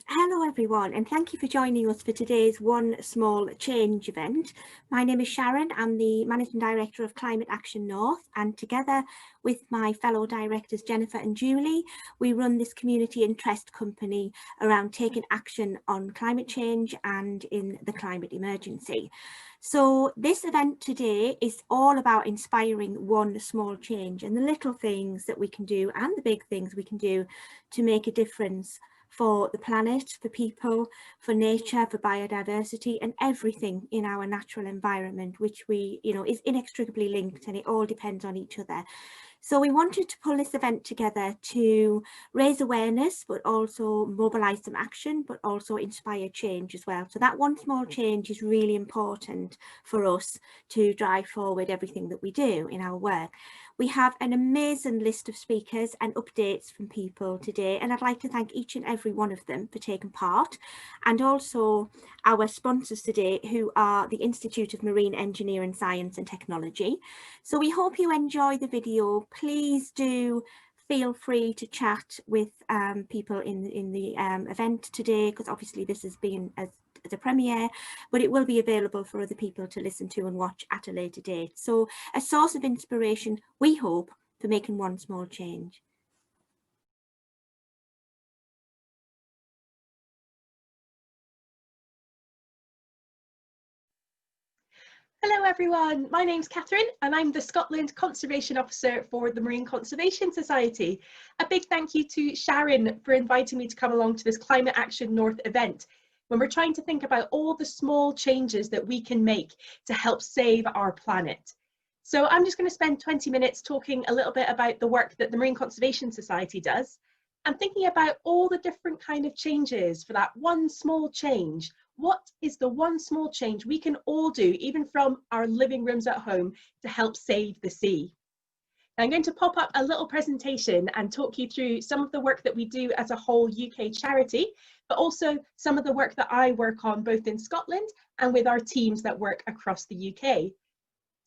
Hello everyone, and thank you for joining us for today's One Small Change event. My name is Sharon. I'm the Managing Director of Climate Action North, and together with my fellow directors Jennifer and Julie, we run this community interest company around taking action on climate change and in the climate emergency. So this event today is all about inspiring one small change and the little things that we can do and the big things we can do to make a difference for the planet, for people, for nature, for biodiversity, and everything in our natural environment, which is inextricably linked, and it all depends on each other. So we wanted to pull this event together to raise awareness, but also mobilise some action, but also inspire change as well. So that one small change is really important for us to drive forward everything that we do in our work. We have an amazing list of speakers and updates from people today, and I'd like to thank each and every one of them for taking part, and also our sponsors today, who are the Institute of Marine Engineering Science and Technology. So we hope you enjoy the video. Please do feel free to chat with people in the event today, because obviously this has been as a premiere, but it will be available for other people to listen to and watch at a later date. So a source of inspiration, we hope, for making one small change. Hello everyone, my name's Catherine and I'm the Scotland Conservation Officer for the Marine Conservation Society. A big thank you to Sharon for inviting me to come along to this Climate Action North event, when we're trying to think about all the small changes that we can make to help save our planet. So I'm just going to spend 20 minutes talking a little bit about the work that the Marine Conservation Society does, and thinking about all the different kind of changes for that one small change. What is the one small change we can all do, even from our living rooms at home, to help save the sea? Now, I'm going to pop up a little presentation and talk you through some of the work that we do as a whole UK charity, but also some of the work that I work on both in Scotland and with our teams that work across the UK.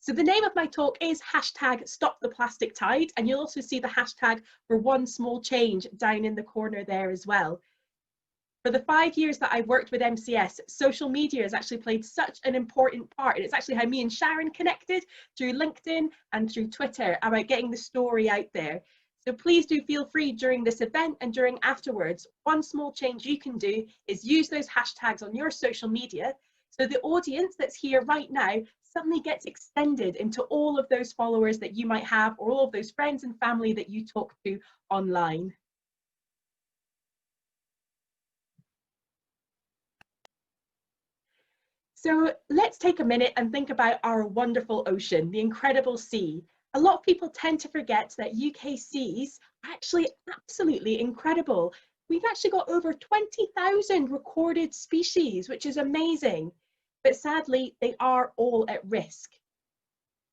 So the name of my talk is #StopThePlasticTide, and you'll also see the hashtag for one small change down in the corner there as well. For the 5 years that I've worked with MCS, social media has actually played such an important part, and it's actually how me and Sharon connected through LinkedIn and through Twitter about getting the story out there. So please do feel free during this event and during afterwards. One small change you can do is use those hashtags on your social media, so the audience that's here right now suddenly gets extended into all of those followers that you might have, or all of those friends and family that you talk to online. So let's take a minute and think about our wonderful ocean, the incredible sea. A lot of people tend to forget that UK seas are actually absolutely incredible. We've actually got over 20,000 recorded species, which is amazing. But sadly, they are all at risk.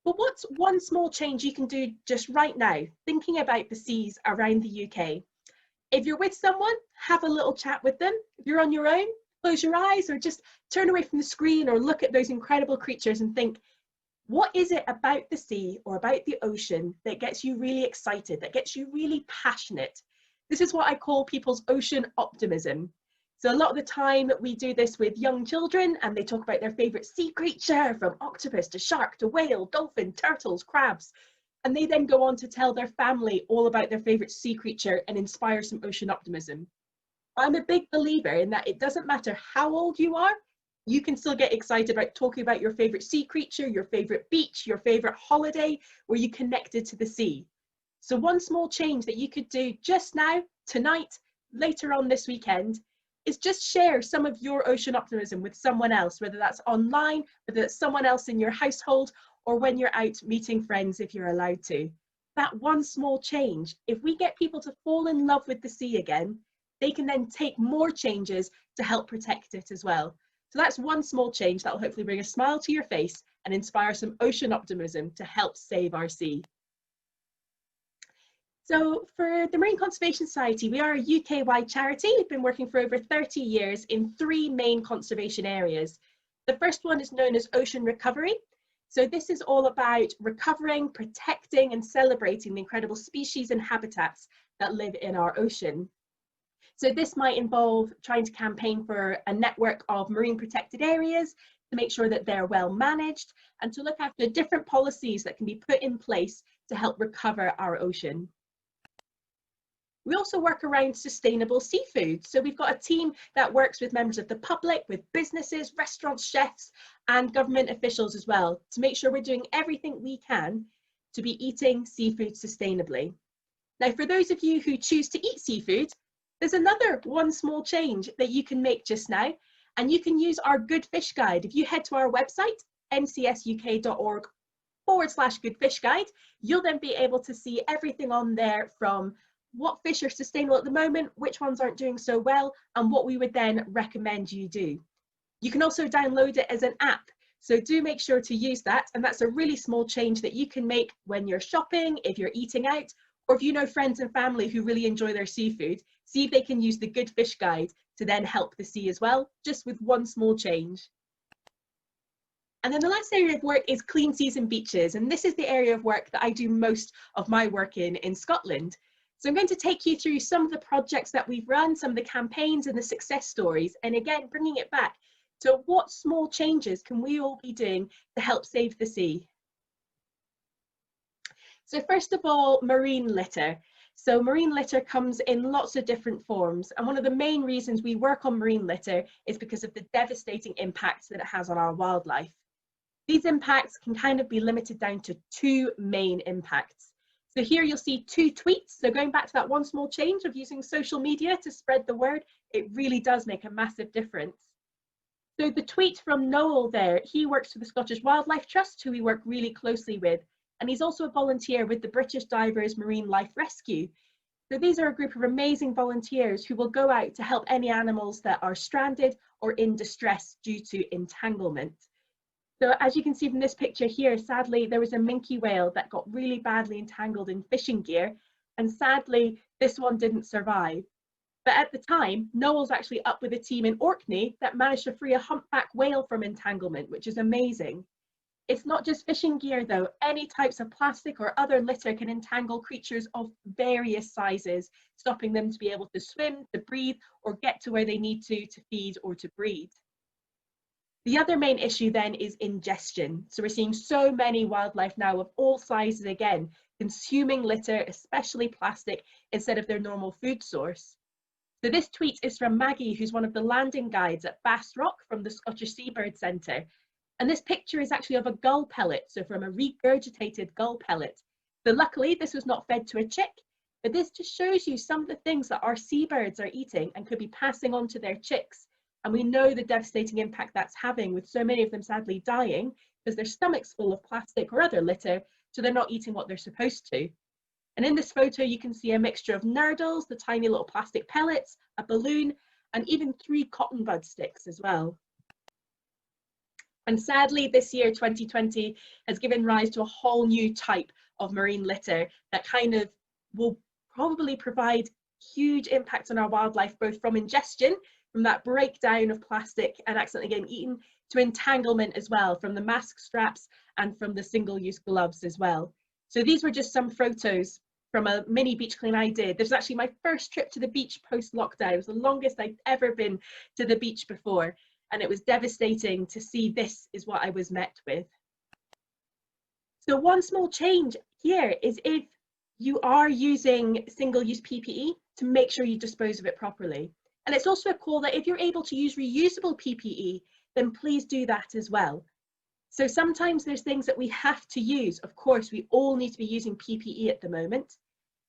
But what's one small change you can do just right now, thinking about the seas around the UK? If you're with someone, have a little chat with them. If you're on your own, close your eyes or just turn away from the screen or look at those incredible creatures and think, what is it about the sea or about the ocean that gets you really excited, that gets you really passionate? This is what I call people's ocean optimism. So a lot of the time we do this with young children, and they talk about their favorite sea creature, from octopus to shark to whale, dolphin, turtles, crabs. And they then go on to tell their family all about their favorite sea creature and inspire some ocean optimism. I'm a big believer in that it doesn't matter how old you are, you can still get excited about talking about your favorite sea creature, your favorite beach, your favorite holiday, where you connected to the sea. So one small change that you could do just now, tonight, later on this weekend, is just share some of your ocean optimism with someone else, whether that's online, whether it's someone else in your household, or when you're out meeting friends if you're allowed to. That one small change, if we get people to fall in love with the sea again, they can then take more changes to help protect it as well. So that's one small change that will hopefully bring a smile to your face and inspire some ocean optimism to help save our sea. So for the Marine Conservation Society, we are a UK-wide charity. We've been working for over 30 years in 3 main conservation areas. The first one is known as ocean recovery. So this is all about recovering, protecting and celebrating the incredible species and habitats that live in our ocean. So this might involve trying to campaign for a network of marine protected areas to make sure that they're well managed and to look after different policies that can be put in place to help recover our ocean. We also work around sustainable seafood. So we've got a team that works with members of the public, with businesses, restaurants, chefs, and government officials as well, to make sure we're doing everything we can to be eating seafood sustainably. Now, for those of you who choose to eat seafood, there's another one small change that you can make just now, and you can use our Good Fish Guide. If you head to our website, ncsuk.org/Good Fish Guide, you'll then be able to see everything on there from what fish are sustainable at the moment, which ones aren't doing so well, and what we would then recommend you do. You can also download it as an app, so do make sure to use that, and that's a really small change that you can make when you're shopping, if you're eating out, or if you know friends and family who really enjoy their seafood, see if they can use the Good Fish Guide to then help the sea as well, just with one small change. And then the last area of work is clean seas and beaches, and this is the area of work that I do most of my work in Scotland. So I'm going to take you through some of the projects that we've run, some of the campaigns and the success stories, and again, bringing it back to what small changes can we all be doing to help save the sea. So first of all, marine litter. So marine litter comes in lots of different forms, and one of the main reasons we work on marine litter is because of the devastating impacts that it has on our wildlife. These impacts can kind of be limited down to two main impacts. So here you'll see two tweets. So going back to that one small change of using social media to spread the word, it really does make a massive difference. So the tweet from Noel there, he works for the Scottish Wildlife Trust, who we work really closely with. And he's also a volunteer with the British Divers Marine Life Rescue. So these are a group of amazing volunteers who will go out to help any animals that are stranded or in distress due to entanglement. So as you can see from this picture here, sadly, there was a minke whale that got really badly entangled in fishing gear. And sadly, this one didn't survive. But at the time, Noel's actually up with a team in Orkney that managed to free a humpback whale from entanglement, which is amazing. It's not just fishing gear though, any types of plastic or other litter can entangle creatures of various sizes, stopping them to be able to swim, to breathe, or get to where they need to feed or to breed. The other main issue then is ingestion. So we're seeing so many wildlife now of all sizes again, consuming litter, especially plastic, instead of their normal food source. So this tweet is from Maggie, who's one of the landing guides at Bass Rock from the Scottish Seabird Centre. And this picture is actually of a gull pellet, so from a regurgitated gull pellet. So luckily this was not fed to a chick, but this just shows you some of the things that our seabirds are eating and could be passing on to their chicks. And we know the devastating impact that's having, with so many of them sadly dying because their stomach's full of plastic or other litter, so they're not eating what they're supposed to. And in this photo, you can see a mixture of nurdles, the tiny little plastic pellets, a balloon, and even 3 cotton bud sticks as well. And sadly, this year, 2020, has given rise to a whole new type of marine litter that kind of will probably provide huge impacts on our wildlife, both from ingestion, from that breakdown of plastic and accidentally getting eaten, to entanglement as well, from the mask straps and from the single-use gloves as well. So these were just some photos from a mini beach clean I did. This was actually my first trip to the beach post-lockdown. It was the longest I'd ever been to the beach before. And it was devastating to see this is what I was met with. So one small change here is if you are using single-use PPE, to make sure you dispose of it properly. And it's also a call that if you're able to use reusable PPE, then please do that as well. So sometimes there's things that we have to use. Of course, we all need to be using PPE at the moment.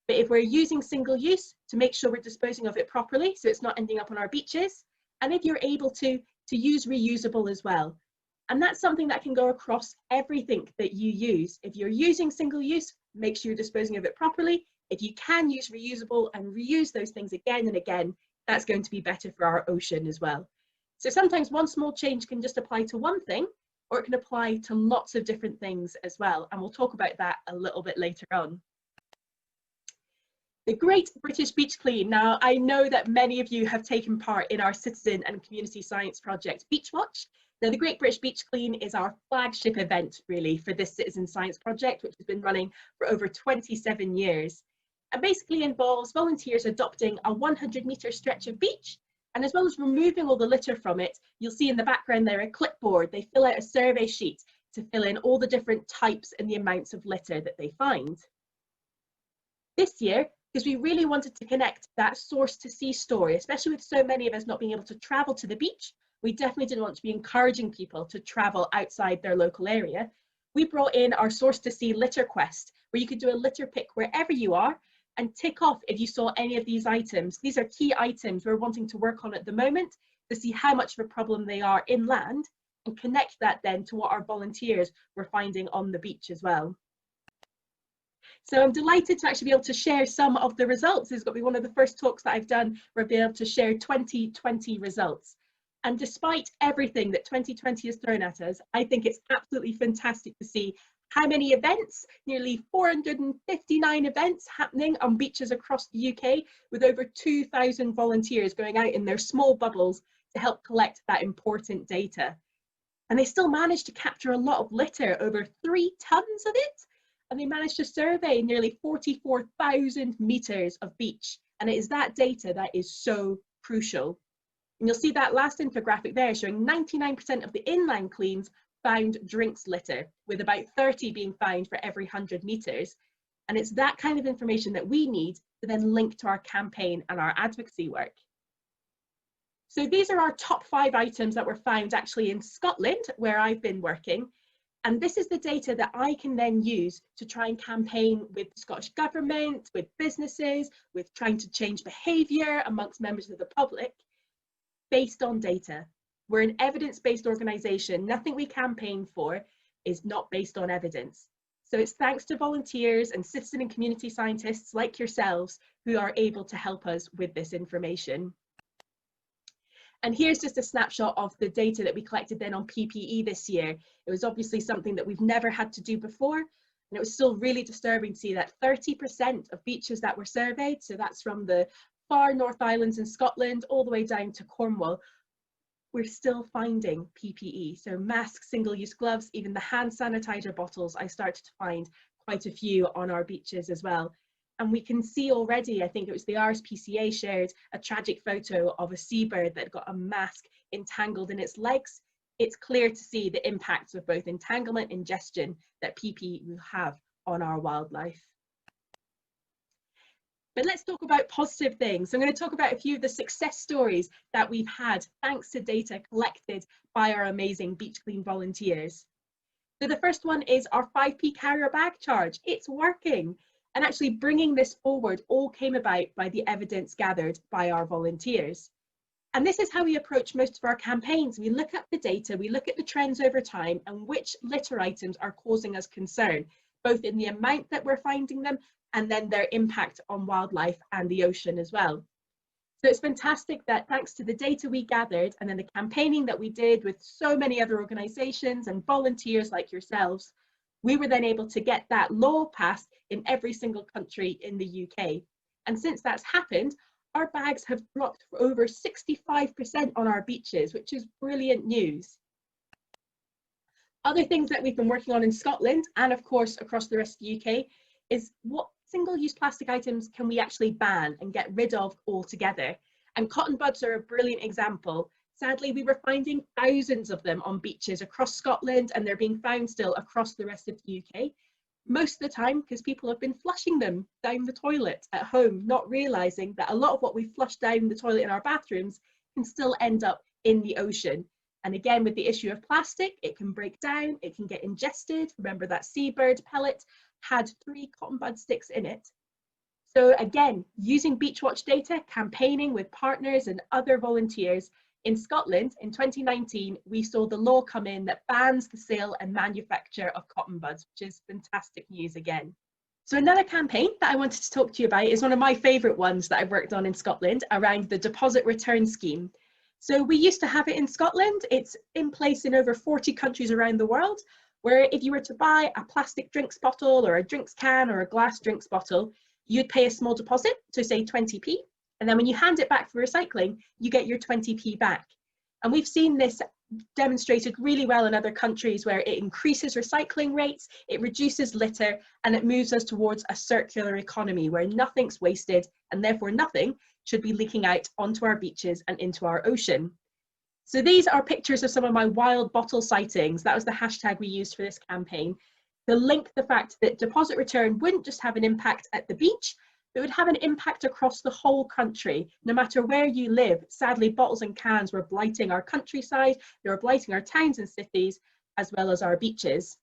But if we're using single-use, to make sure we're disposing of it properly, so it's not ending up on our beaches. And if you're able to use reusable as well. And that's something that can go across everything that you use. If you're using single use, make sure you're disposing of it properly. If you can use reusable and reuse those things again and again, that's going to be better for our ocean as well. So sometimes one small change can just apply to one thing, or it can apply to lots of different things as well. And we'll talk about that a little bit later on. The Great British Beach Clean. Now, I know that many of you have taken part in our citizen and community science project, Beach Watch. Now, the Great British Beach Clean is our flagship event, really, for this citizen science project, which has been running for over 27 years. and basically involves volunteers adopting a 100-metre stretch of beach, and as well as removing all the litter from it, you'll see in the background there a clipboard. They fill out a survey sheet to fill in all the different types and the amounts of litter that they find. This year, because we really wanted to connect that source to sea story, especially with so many of us not being able to travel to the beach, we definitely didn't want to be encouraging people to travel outside their local area. We brought in our source to sea litter quest, where you could do a litter pick wherever you are and tick off if you saw any of these items. These are key items we're wanting to work on at the moment to see how much of a problem they are inland, and connect that then to what our volunteers were finding on the beach as well. So I'm delighted to actually be able to share some of the results. This is going to be one of the first talks that I've done where I'll be able to share 2020 results. And despite everything that 2020 has thrown at us, I think it's absolutely fantastic to see how many events, nearly 459 events happening on beaches across the UK, with over 2,000 volunteers going out in their small bubbles to help collect that important data. And they still managed to capture a lot of litter, over 3 tons of it. And they managed to survey nearly 44,000 metres of beach. And it is that data that is so crucial. And you'll see that last infographic there showing 99% of the inland cleans found drinks litter, with about 30 being found for every 100 metres. And it's that kind of information that we need to then link to our campaign and our advocacy work. So these are our top 5 items that were found actually in Scotland, where I've been working. And this is the data that I can then use to try and campaign with the Scottish Government, with businesses, with trying to change behaviour amongst members of the public, based on data. We're an evidence-based organisation. Nothing we campaign for is not based on evidence. So it's thanks to volunteers and citizen and community scientists like yourselves who are able to help us with this information. And here's just a snapshot of the data that we collected then on PPE this year. It was obviously something that we've never had to do before. And it was still really disturbing to see that 30% of beaches that were surveyed, so that's from the far North Islands in Scotland all the way down to Cornwall, we're still finding PPE. So masks, single-use gloves, even the hand sanitizer bottles, I started to find quite a few on our beaches as well. And we can see already, I think it was the RSPCA shared a tragic photo of a seabird that got a mask entangled in its legs. It's clear to see the impacts of both entanglement and ingestion that PPE will have on our wildlife. But let's talk about positive things. So I'm going to talk about a few of the success stories that we've had thanks to data collected by our amazing Beach Clean volunteers. So the first one is our 5p carrier bag charge. It's working. And actually bringing this forward all came about by the evidence gathered by our volunteers. And this is how we approach most of our campaigns. We look at the data, we look at the trends over time and which litter items are causing us concern, both in the amount that we're finding them and then their impact on wildlife and the ocean as well. So it's fantastic that thanks to the data we gathered and then the campaigning that we did with so many other organisations and volunteers like yourselves, we were then able to get that law passed in every single country in the UK. And since that's happened, our bags have dropped for over 65% on our beaches, which is brilliant news. Other things that we've been working on in Scotland and of course across the rest of the UK is what single-use plastic items can we actually ban and get rid of altogether. And cotton buds are a brilliant example. Sadly, we were finding thousands of them on beaches across Scotland and they're being found still across the rest of the UK. Most of the time because people have been flushing them down the toilet at home, not realising that a lot of what we flush down the toilet in our bathrooms can still end up in the ocean. And again, with the issue of plastic, it can break down, it can get ingested. Remember that seabird pellet had 3 cotton bud sticks in it. So again, using Beach Watch data, campaigning with partners and other volunteers, in Scotland in 2019, we saw the law come in that bans the sale and manufacture of cotton buds, which is fantastic news again. So another campaign that I wanted to talk to you about is one of my favourite ones that I've worked on in Scotland around the deposit return scheme. So we used to have it in Scotland. It's in place in over 40 countries around the world, where if you were to buy a plastic drinks bottle or a drinks can or a glass drinks bottle, you'd pay a small deposit, so say 20p. And then when you hand it back for recycling, you get your 20p back. And we've seen this demonstrated really well in other countries where it increases recycling rates, it reduces litter, and it moves us towards a circular economy where nothing's wasted and therefore nothing should be leaking out onto our beaches and into our ocean. So these are pictures of some of my wild bottle sightings. That was the hashtag we used for this campaign. To link the fact that deposit return wouldn't just have an impact at the beach, it would have an impact across the whole country, no matter where you live. Sadly, bottles and cans were blighting our countryside, they were blighting our towns and cities, as well as our beaches.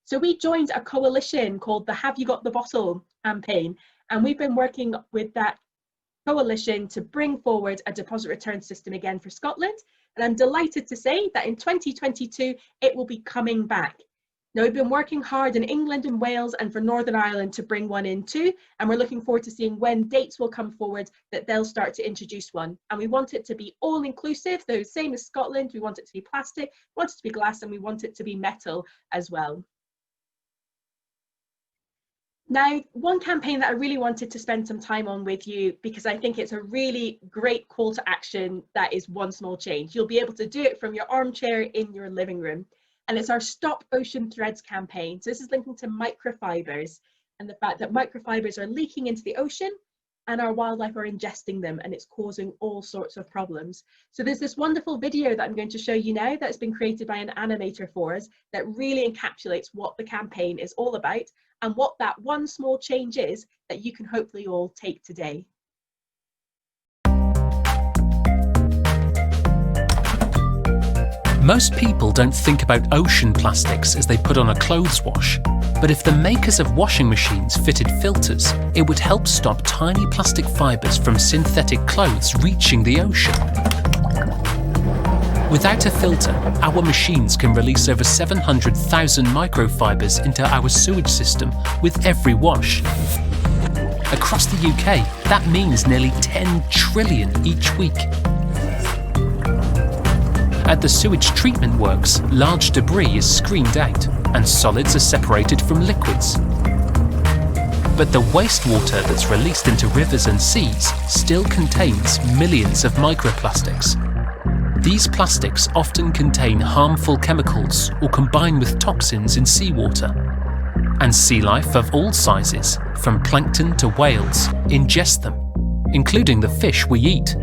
So we joined a coalition called the Have You Got the Bottle campaign, and we've been working with that coalition to bring forward a deposit return system again for Scotland. And I'm delighted to say that in 2022, it will be coming back. Now, we've been working hard in England and Wales and for Northern Ireland to bring one in too, and we're looking forward to seeing when dates will come forward that they'll start to introduce one. And we want it to be all inclusive, though same as Scotland. We want it to be plastic, we want it to be glass, and we want it to be metal as well. Now, one campaign that I really wanted to spend some time on with you, because I think it's a really great call to action that is one small change. You'll be able to do it from your armchair in your living room. And it's our Stop Ocean Threads campaign. So this is linking to microfibers and the fact that microfibers are leaking into the ocean and our wildlife are ingesting them, and it's causing all sorts of problems. So there's this wonderful video that I'm going to show you now that's been created by an animator for us that really encapsulates what the campaign is all about and what that one small change is that you can hopefully all take today. Most people don't think about ocean plastics as they put on a clothes wash, but if the makers of washing machines fitted filters, it would help stop tiny plastic fibres from synthetic clothes reaching the ocean. Without a filter, our machines can release over 700,000 microfibres into our sewage system with every wash. Across the UK, that means nearly 10 trillion each week. At the sewage treatment works, large debris is screened out and solids are separated from liquids. But the wastewater that's released into rivers and seas still contains millions of microplastics. These plastics often contain harmful chemicals or combine with toxins in seawater. And sea life of all sizes, from plankton to whales, ingest them, including the fish we eat.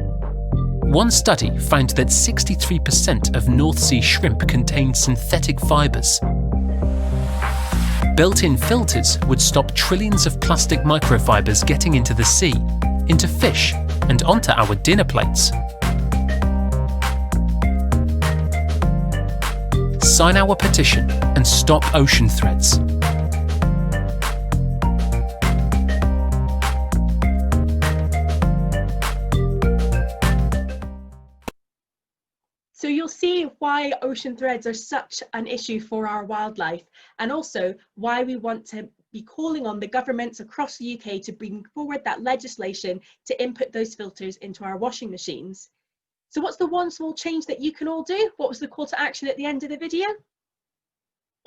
One study found that 63% of North Sea shrimp contain synthetic fibres. Built-in filters would stop trillions of plastic microfibres getting into the sea, into fish, and onto our dinner plates. Sign our petition and stop ocean threads. So you'll see why ocean threads are such an issue for our wildlife, and also why we want to be calling on the governments across the UK to bring forward that legislation to input those filters into our washing machines. So what's the one small change that you can all do? What was the call to action at the end of the video?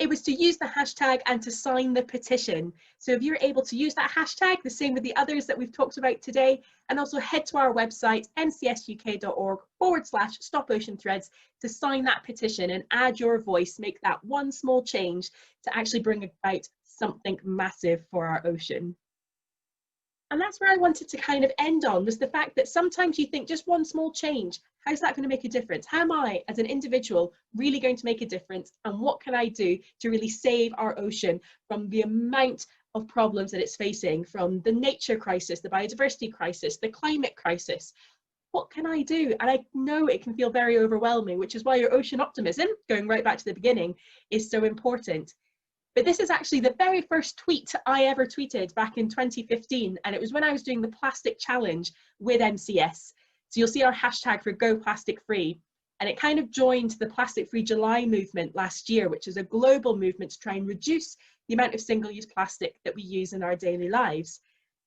It was to use the hashtag and to sign the petition. So if you're able to use that hashtag, the same with the others that we've talked about today, and also head to our website, ncsuk.org/stopoceanthreads to sign that petition and add your voice, make that one small change to actually bring about something massive for our ocean. And that's where I wanted to kind of end on, was the fact that sometimes you think just one small change, how's that going to make a difference? How am I, as an individual, really going to make a difference? And what can I do to really save our ocean from the amount of problems that it's facing, from the nature crisis, the biodiversity crisis, the climate crisis? What can I do? And I know it can feel very overwhelming, which is why your ocean optimism, going right back to the beginning, is so important. But this is actually the very first tweet I ever tweeted back in 2015, and it was when I was doing the plastic challenge with MCS. So you'll see our hashtag for Go Plastic Free, and it kind of joined the Plastic Free July movement last year, which is a global movement to try and reduce the amount of single-use plastic that we use in our daily lives.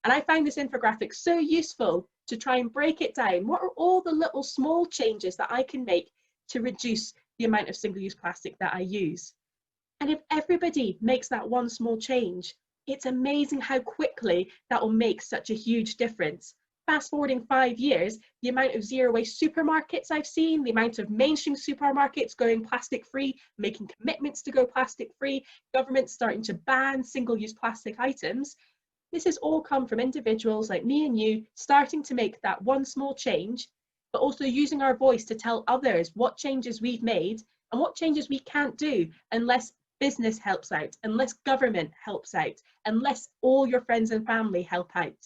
And I found this infographic so useful to try and break it down. What are all the little small changes that I can make to reduce the amount of single-use plastic that I use? And if everybody makes that one small change, it's amazing how quickly that will make such a huge difference. fast forwarding 5 years, the amount of zero waste supermarkets I've seen, the amount of mainstream supermarkets going plastic free, making commitments to go plastic free, governments starting to ban single-use plastic items, this has all come from individuals like me and you starting to make that one small change, but also using our voice to tell others what changes we've made and what changes we can't do unless business helps out, unless government helps out, unless all your friends and family help out.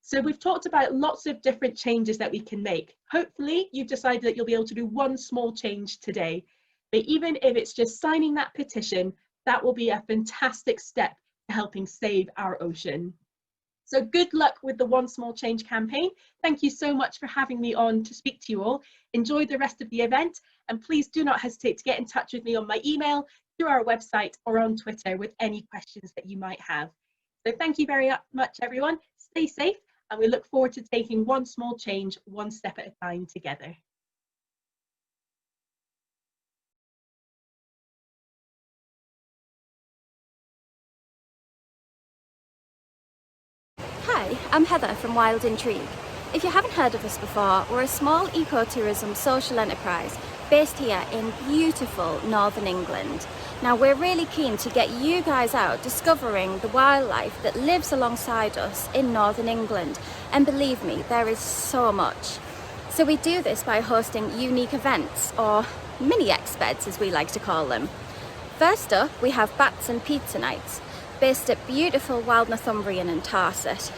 So we've talked about lots of different changes that we can make. Hopefully you've decided that you'll be able to do one small change today, but even if it's just signing that petition, that will be a fantastic step to helping save our ocean. So good luck with the One Small Change campaign. Thank you so much for having me on to speak to you all. Enjoy the rest of the event, and please do not hesitate to get in touch with me on my email, through our website, or on Twitter with any questions that you might have. So thank you very much, everyone. Stay safe, and we look forward to taking one small change, one step at a time together. Hi, I'm Heather from Wild Intrigue. If you haven't heard of us before, we're a small ecotourism social enterprise based here in beautiful Northern England. Now we're really keen to get you guys out discovering the wildlife that lives alongside us in Northern England, and believe me, there is so much. So we do this by hosting unique events, or mini expeds as we like to call them. First up, we have Bats and Pizza Nights, based at beautiful Wild Northumbrian and Teesside.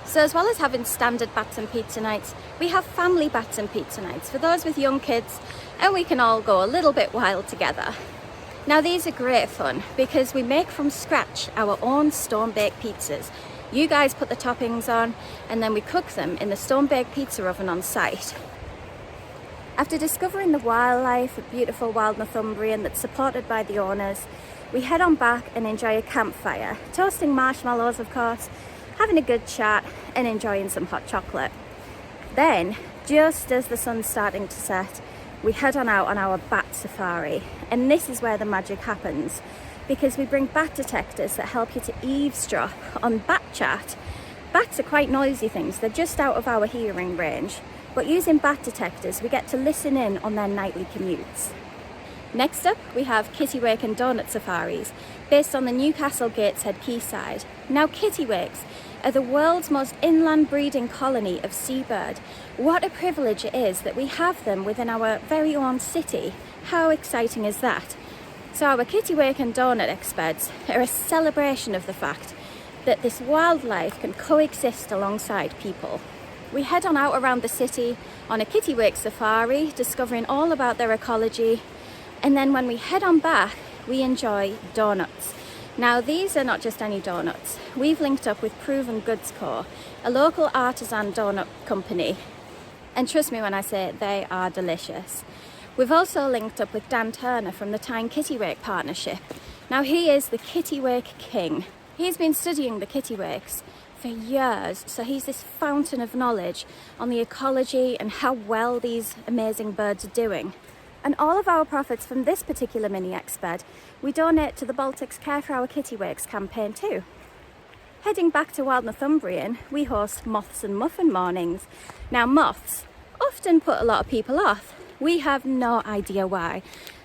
So as well as having standard Bats and Pizza Nights, we have family Bats and Pizza Nights for those with young kids, and we can all go a little bit wild together. Now these are great fun because we make from scratch our own stone-baked pizzas. You guys put the toppings on, and then we cook them in the stone-baked pizza oven on site. After discovering the wildlife of beautiful Wild Northumbrian that's supported by the owners, we head on back and enjoy a campfire, toasting marshmallows of course, having a good chat and enjoying some hot chocolate. Then, just as the sun's starting to set, we head on out on our bat safari, and this is where the magic happens, because we bring bat detectors that help you to eavesdrop on bat chat. Bats are quite noisy things, they're just out of our hearing range, but using bat detectors we get to listen in on their nightly commutes. Next up, we have Kittiwake and Donut Safaris, based on the Newcastle Gateshead quayside. Now kittiwakes are the world's most inland breeding colony of seabird. What a privilege it is that we have them within our very own city. How exciting is that? So our Kittiwake and Donut expeds are a celebration of the fact that this wildlife can coexist alongside people. We head on out around the city on a Kittiwake safari, discovering all about their ecology, and then when we head on back, we enjoy donuts. Now these are not just any donuts. We've linked up with Proven Goods Co., a local artisan donut company. And trust me when I say they are delicious. We've also linked up with Dan Turner from the Tyne Kittiwake Partnership. Now he is the Kittiwake King. He's been studying the kittiwakes for years, so he's this fountain of knowledge on the ecology and how well these amazing birds are doing. And all of our profits from this particular mini exped, we donate to the Baltics Care for Our Kittiwakes campaign too. Heading back to Wild Northumbrian, we host Moths and Muffin mornings. Now moths often put a lot of people off. We have no idea why.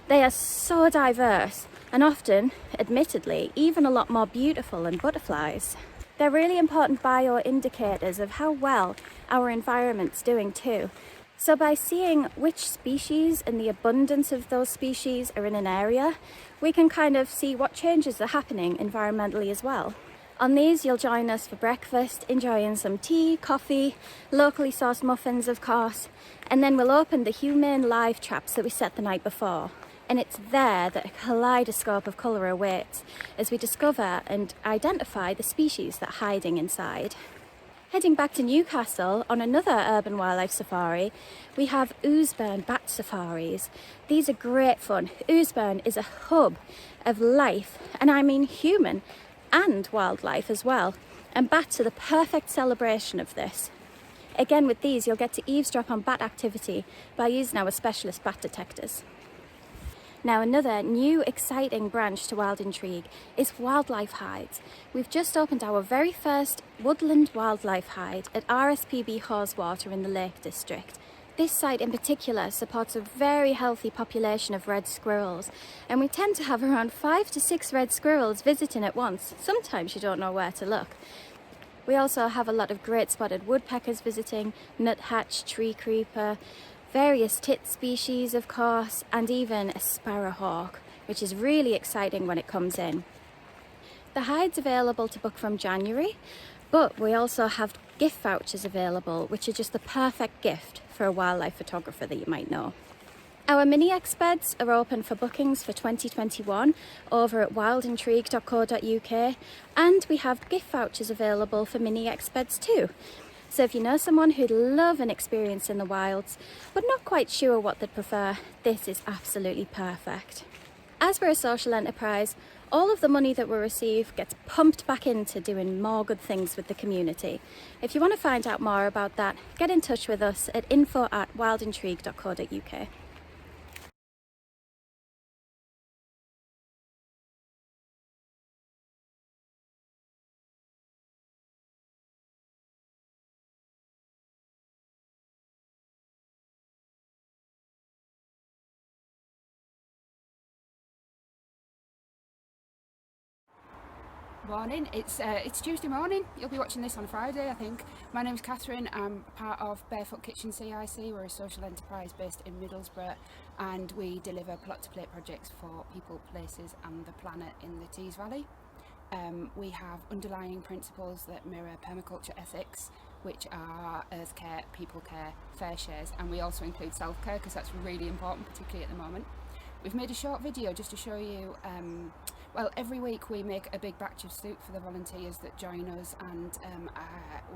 They are so diverse and often, admittedly, even a lot more beautiful than butterflies. They're really important bioindicators of how well our environment's doing too. So by seeing which species and the abundance of those species are in an area, we can kind of see what changes are happening environmentally as well. On these, you'll join us for breakfast, enjoying some tea, coffee, locally sourced muffins of course, and then we'll open the humane live traps that we set the night before. And it's there that a kaleidoscope of colour awaits as we discover and identify the species that are hiding inside. Heading back to Newcastle on another urban wildlife safari, we have Ouseburn Bat Safaris. These are great fun. Ouseburn is a hub of life, and I mean human and wildlife as well. And bats are the perfect celebration of this. Again, with these, you'll get to eavesdrop on bat activity by using our specialist bat detectors. Now another new exciting branch to Wild Intrigue is wildlife hides. We've just opened our very first woodland wildlife hide at RSPB Haweswater in the Lake District. This site in particular supports a very healthy population of red squirrels, and we tend to have around 5 to 6 red squirrels visiting at once. Sometimes you don't know where to look. We also have a lot of great spotted woodpeckers visiting, nuthatch, tree creeper, various tit species of course, and even a sparrowhawk, which is really exciting when it comes in. The hide's available to book from January, but we also have gift vouchers available, which are just the perfect gift for a wildlife photographer that you might know. Our mini expeds are open for bookings for 2021 over at wildintrigue.co.uk, and we have gift vouchers available for mini expeds too. So if you know someone who'd love an experience in the wilds, but not quite sure what they'd prefer, this is absolutely perfect. As we're a social enterprise, all of the money that we receive gets pumped back into doing more good things with the community. If you want to find out more about that, get in touch with us at info@wildintrigue.co.uk. Morning, it's Tuesday morning. You'll be watching this on Friday, I think. My name's Catherine. I'm part of Barefoot Kitchen CIC. We're a social enterprise based in Middlesbrough, and we deliver plot-to-plate projects for people, places and the planet in the Tees Valley. We have underlying principles that mirror permaculture ethics, which are earth care, people care, fair shares, and we also include self-care because that's really important, particularly at the moment. We've made a short video just to show you well, every week we make a big batch of soup for the volunteers that join us, and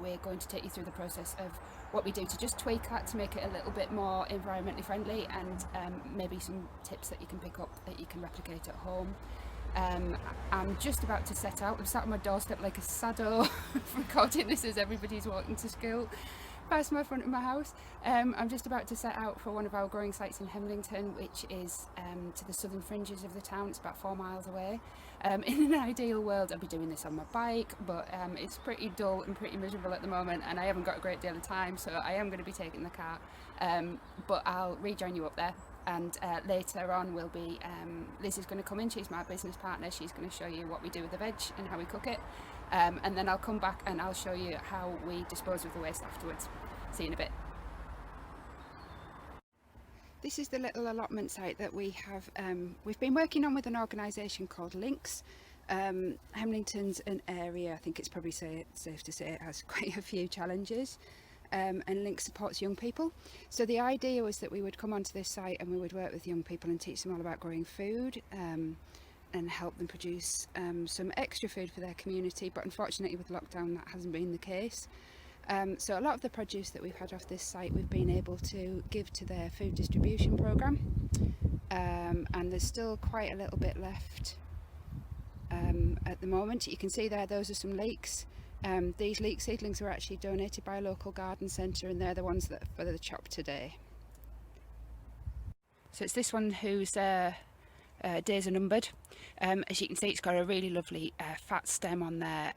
we're going to take you through the process of what we do to just tweak that to make it a little bit more environmentally friendly, and maybe some tips that you can pick up that you can replicate at home. I'm just about to set out. I'm sat on my doorstep like a sado recording this as everybody's walking to school past my front of my house. I'm just about to set out for one of our growing sites in Hemlington, which is to the southern fringes of the town. It's about 4 miles away. In an ideal world I'd be doing this on my bike, but it's pretty dull and pretty miserable at the moment, and I haven't got a great deal of time, so I am going to be taking the car, but I'll rejoin you up there. And later on will be Liz is going to come in. She's my business partner. She's going to show you what we do with the veg and how we cook it, and then I'll come back and I'll show you how we dispose of the waste afterwards. See you in a bit. This is the little allotment site that we have. We've been working on with an organisation called Links. Hemlington's an area, I think it's probably safe to say, it has quite a few challenges. And Link supports young people. So the idea was that we would come onto this site and we would work with young people and teach them all about growing food, and help them produce some extra food for their community, but unfortunately with lockdown that hasn't been the case. So a lot of the produce that we've had off this site we've been able to give to their food distribution programme, and there's still quite a little bit left at the moment. You can see there, those are some leeks. These leek seedlings were actually donated by a local garden centre, and they're the ones that are for the chop today. So it's this one whose days are numbered. As you can see, it's got a really lovely fat stem on there,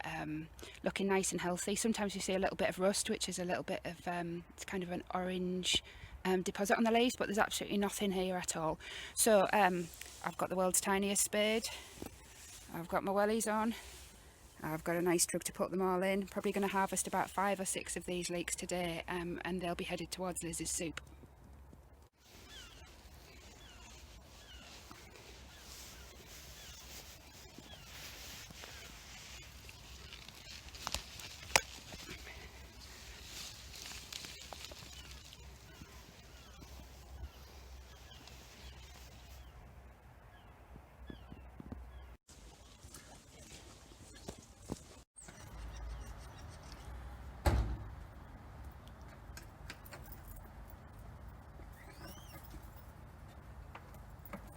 looking nice and healthy. Sometimes you see a little bit of rust, which is a little bit of it's kind of an orange deposit on the leaves, but there's absolutely nothing here at all. So I've got the world's tiniest spade, I've got my wellies on, I've got a nice truck to put them all in. Probably going to harvest about 5 or 6 of these leeks today, and they'll be headed towards Liz's soup.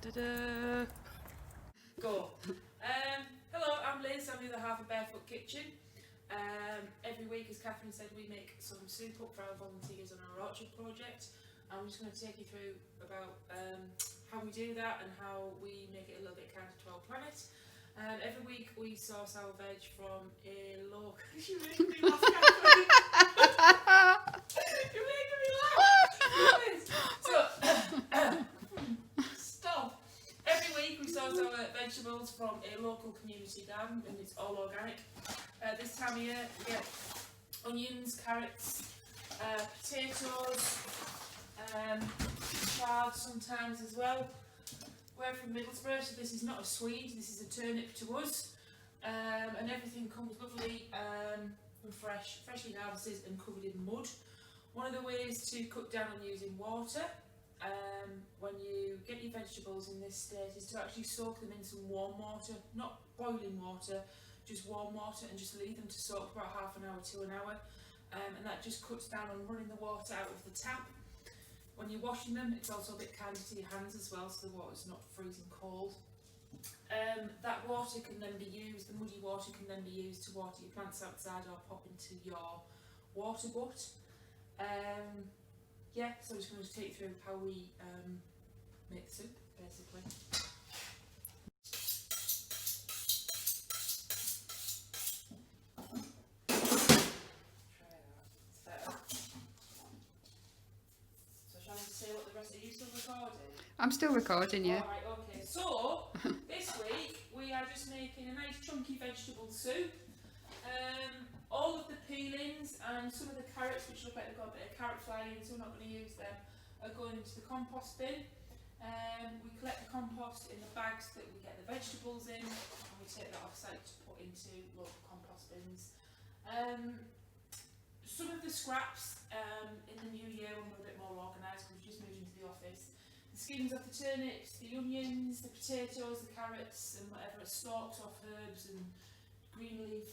Ta-da! Go. Hello, I'm Liz. I'm the other half of Barefoot Kitchen. Every week, as Catherine said, we make some soup up for our volunteers on our orchard project. I'm just going to take you through about how we do that and how we make it a little bit kinder to our planet. Every week we source our veg from a local... You're making me laugh, Catherine. You're making me laugh. So, stop. Every week we source our vegetables from a local community garden, and it's all organic. This time of year we get onions, carrots, potatoes, chard sometimes as well. We're from Middlesbrough, so this is not a Swede, this is a turnip to us, and everything comes lovely and freshly harvested and covered in mud. One of the ways to cut down on using water when you get your vegetables in this state is to actually soak them in some warm water, not boiling water, just warm water, and just leave them to soak for about half an hour to an hour, and that just cuts down on running the water out of the tap. When you're washing them, it's also a bit kinder to your hands as well, so the water's not freezing cold. That water can then be used, the muddy water can then be used to water your plants outside or pop into your water butt. Yeah, so I'm just going to take you through how we make the soup, basically. I'm still recording, yeah. Alright, okay. So, this week we are just making a nice chunky vegetable soup. All of the peelings and some of the carrots, which look like they've got a bit of carrot fly in, so we're not going to use them, are going into the compost bin. We collect the compost in the bags that we get the vegetables in, and we take that off site to put into local compost bins. Some of the scraps in the new year when we're a bit more organised, because we've just moved into the office, the skins of the turnips, the onions, the potatoes, the carrots, and whatever stalks off herbs and green leaf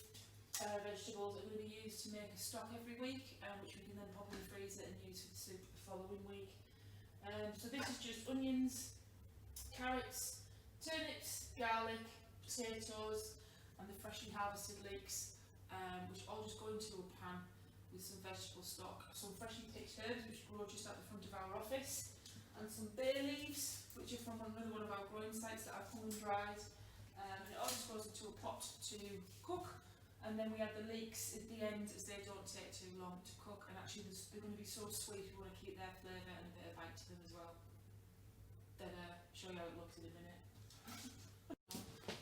vegetables are going to be used to make a stock every week, which we can then pop in the freezer and use for the soup the following week. So this is just onions, carrots, turnips, garlic, potatoes, and the freshly harvested leeks, which all just go into a pan with some vegetable stock, some freshly picked herbs which grow just at the front of our office, and some bay leaves which are from another one of our growing sites that I've hung and dried, and it all just goes into a pot to cook, and then we add the leeks at the end as they don't take too long to cook, and actually they're going to be so sweet we want to keep their flavour and a bit of bite to them as well. Then show you how it looks in a minute.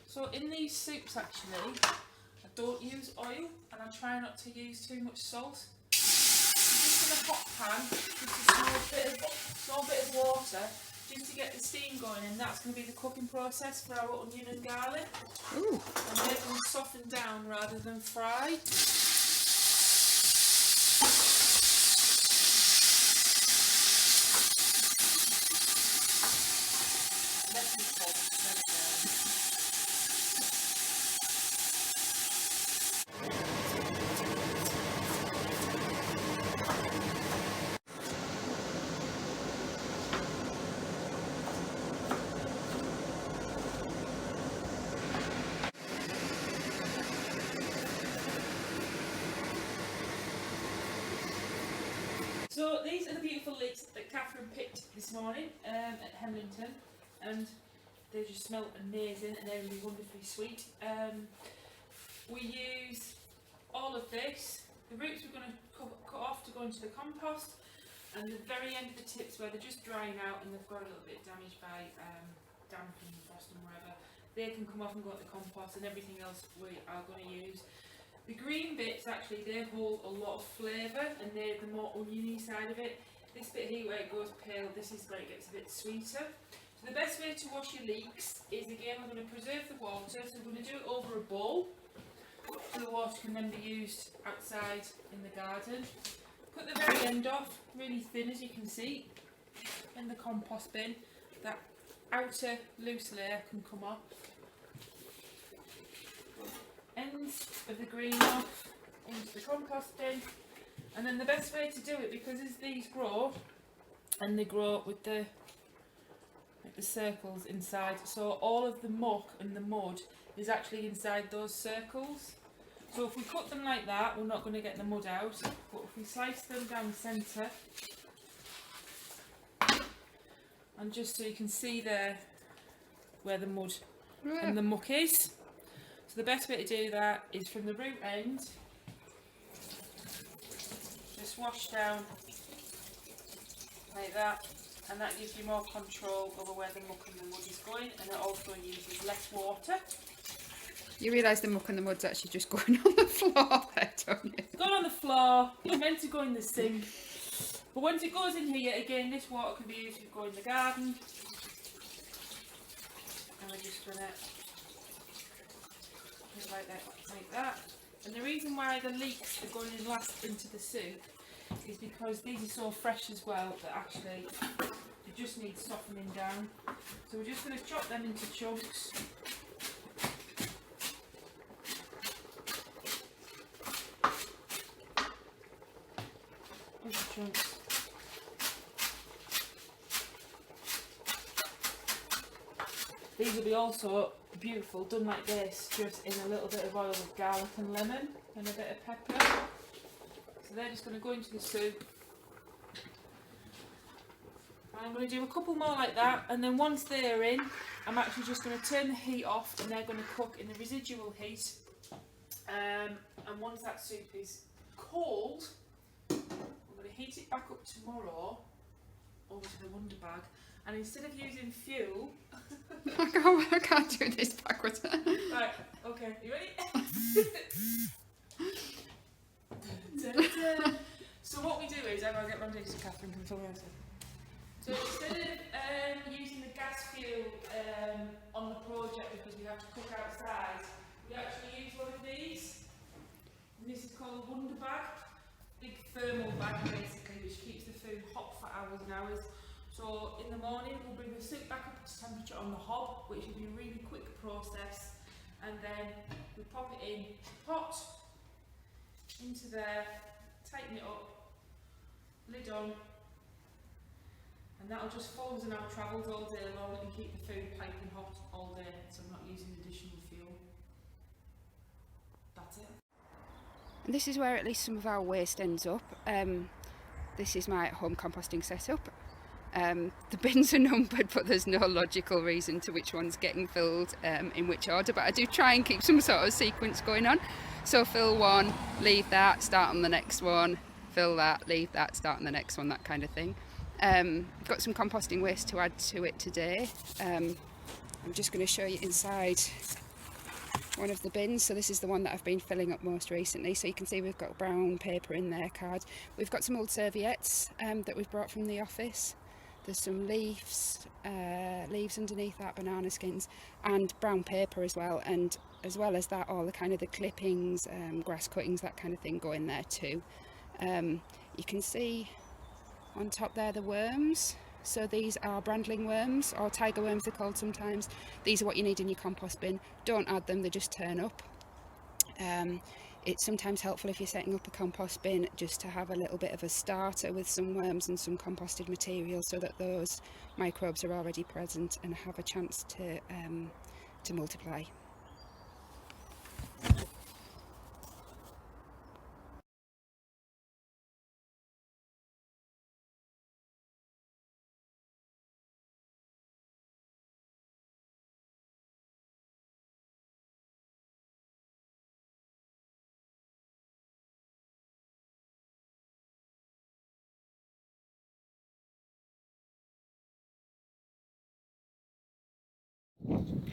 So in these soups actually, I don't use oil and I try not to use too much salt. Just in a hot pan, just a small bit of water, just to get the steam going, and that's going to be the cooking process for our onion and garlic. Ooh. And make them soften down rather than fry. So these are the beautiful leeks that Catherine picked this morning at Hemlington, and they just smell amazing and they're really wonderfully sweet. We use all of this. The roots we're going to cut off to go into the compost, and the very end of the tips where they're just drying out and they've got a little bit damaged by damp and frost and wherever, they can come off and go into the compost, and everything else we are going to use. The green bits actually, they hold a lot of flavour and they're the more oniony side of it. This bit here where it goes pale, this is where it gets a bit sweeter. So the best way to wash your leeks is, again, we're going to preserve the water, so we're going to do it over a bowl so the water can then be used outside in the garden. Cut the very end off, really thin as you can see, in the compost bin. That outer loose layer can come off. Ends of the green off into the compost bin, and then the best way to do it, because as these grow, and they grow with the circles inside, so all of the muck and the mud is actually inside those circles. So if we cut them like that, we're not going to get the mud out, but if we slice them down the centre, and just so you can see there where the mud and the muck is. So the best way to do that is from the root end, just wash down like that, and that gives you more control over where the muck and the mud is going, and it also uses less water. You realise the muck and the mud's actually just going on the floor there, don't you? It's going on the floor, it's meant to go in the sink, but once it goes in here, again, this water can be used to go in the garden. And we're just going to like that. And the reason why the leeks are going in last into the soup is because these are so fresh as well that actually they just need softening down. So we're just going to chop them into chunks. Into chunks. These will be also beautiful done like this, just in a little bit of oil of garlic and lemon and a bit of pepper. So they're just going to go into the soup. I'm going to do a couple more like that, and then once they're in, I'm actually just going to turn the heat off, and they're going to cook in the residual heat. And once that soup is cold, I'm going to heat it back up tomorrow over to the Wonder Bag. And instead of using fuel... I can't do this backwards. Right, okay, you ready? So what we do is, I'm going to get round to Catherine and film it. So instead of using the gas fuel on the project because we have to cook outside, we actually use one of these. And this is called a Wonder Bag. Big thermal bag basically, which keeps the food hot for hours and hours. So in the morning we'll bring the soup back up to temperature on the hob, which will be a really quick process, and then we pop it in pot, into there, tighten it up, lid on, and that'll just follow us in our travels all day long and keep the food piping hot all day, so I'm not using additional fuel. That's it. And this is where at least some of our waste ends up. This is my home composting setup. The bins are numbered, but there's no logical reason to which one's getting filled in which order, but I do try and keep some sort of sequence going on. So fill one, leave that, start on the next one, fill that, leave that, start on the next one, that kind of thing. I've got some composting waste to add to it today. I'm just going to show you inside one of the bins. So this is the one that I've been filling up most recently. So you can see we've got brown paper in there, cards. We've got some old serviettes that we've brought from the office. There's some leaves underneath that, banana skins, and brown paper as well. And as well as that, all the kind of the clippings, grass cuttings, that kind of thing go in there too. You can see on top there the worms. So these are brandling worms, or tiger worms they're called sometimes. These are what you need in your compost bin. Don't add them, they just turn up. It's sometimes helpful if you're setting up a compost bin just to have a little bit of a starter with some worms and some composted material so that those microbes are already present and have a chance to multiply.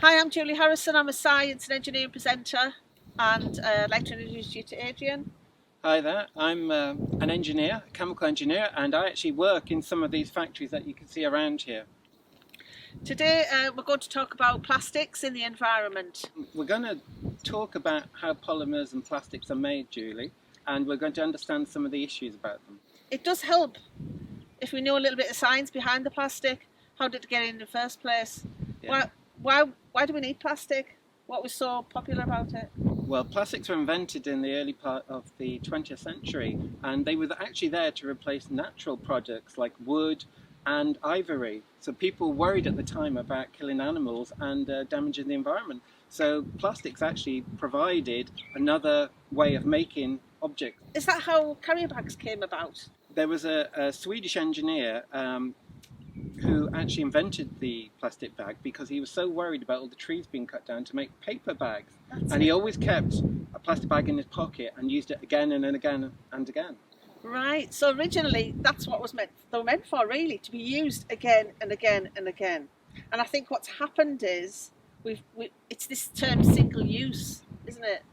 Hi, I'm Julie Harrison. I'm a science and engineering presenter, and I'd like to introduce you to Adrian. Hi there, I'm an engineer, a chemical engineer, and I actually work in some of these factories that you can see around here. Today we're going to talk about plastics in the environment. We're going to talk about how polymers and plastics are made, Julie, and we're going to understand some of the issues about them. It does help if we know a little bit of science behind the plastic. How did it get in the first place? Yeah. Why do we need plastic? What was so popular about it? Well, plastics were invented in the early part of the 20th century, and they were actually there to replace natural products like wood and ivory. So people worried at the time about killing animals and damaging the environment. So plastics actually provided another way of making objects. Is that how carrier bags came about? There was a Swedish engineer who actually invented the plastic bag because he was so worried about all the trees being cut down to make paper bags. And he always kept a plastic bag in his pocket and used it again and again and again. Right, so originally that's what they were meant for, really, to be used again and again and again. And I think what's happened is it's this term single use, isn't it?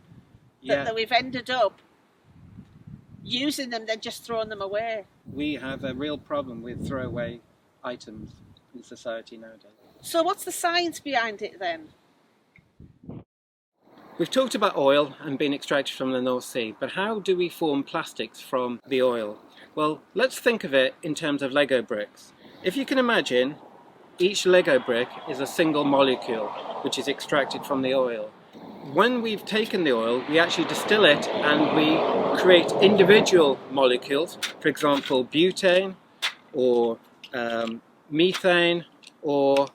That we've ended up using them, then just throwing them away. We have a real problem with throwaway items in society nowadays. So what's the science behind it then? We've talked about oil and being extracted from the North Sea, but how do we form plastics from the oil? Well, let's think of it in terms of Lego bricks. If you can imagine, each Lego brick is a single molecule which is extracted from the oil. When we've taken the oil, we actually distill it and we create individual molecules, for example, butane or methane or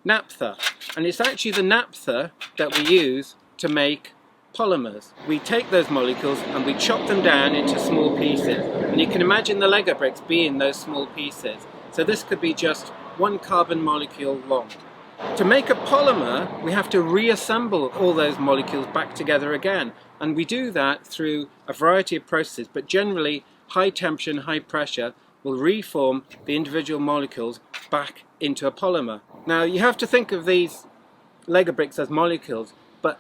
naphtha. And it's actually the naphtha that we use to make polymers. We take those molecules and we chop them down into small pieces. And you can imagine the Lego bricks being those small pieces. So this could be just one carbon molecule long. To make a polymer, we have to reassemble all those molecules back together again. And we do that through a variety of processes, but generally high temperature and high pressure will reform the individual molecules back into a polymer. Now you have to think of these Lego bricks as molecules, but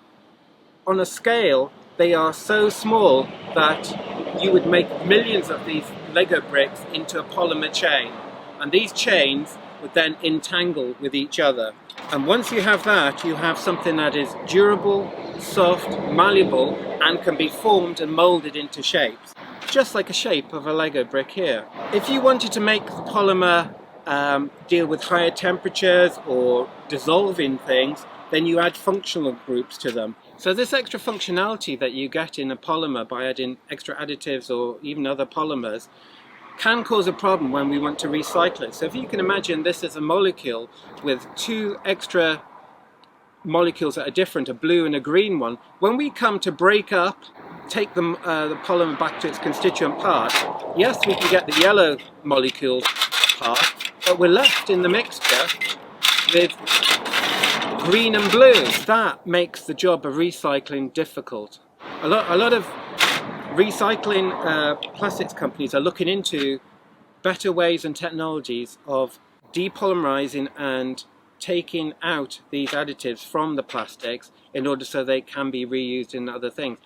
on a scale they are so small that you would make millions of these Lego bricks into a polymer chain, and these chains would then entangle with each other. And once you have that, you have something that is durable, soft, malleable, and can be formed and molded into shapes, just like a shape of a Lego brick here. If you wanted to make the polymer deal with higher temperatures or dissolving things, then you add functional groups to them. So this extra functionality that you get in a polymer by adding extra additives or even other polymers can cause a problem when we want to recycle it. So if you can imagine this is a molecule with two extra molecules that are different, a blue and a green one. When we come to break up, take the polymer back to its constituent parts, yes, we can get the yellow molecule part, but we're left in the mixture with green and blue. That makes the job of recycling difficult. A lot of recycling plastics companies are looking into better ways and technologies of depolymerizing and taking out these additives from the plastics in order so they can be reused in other things.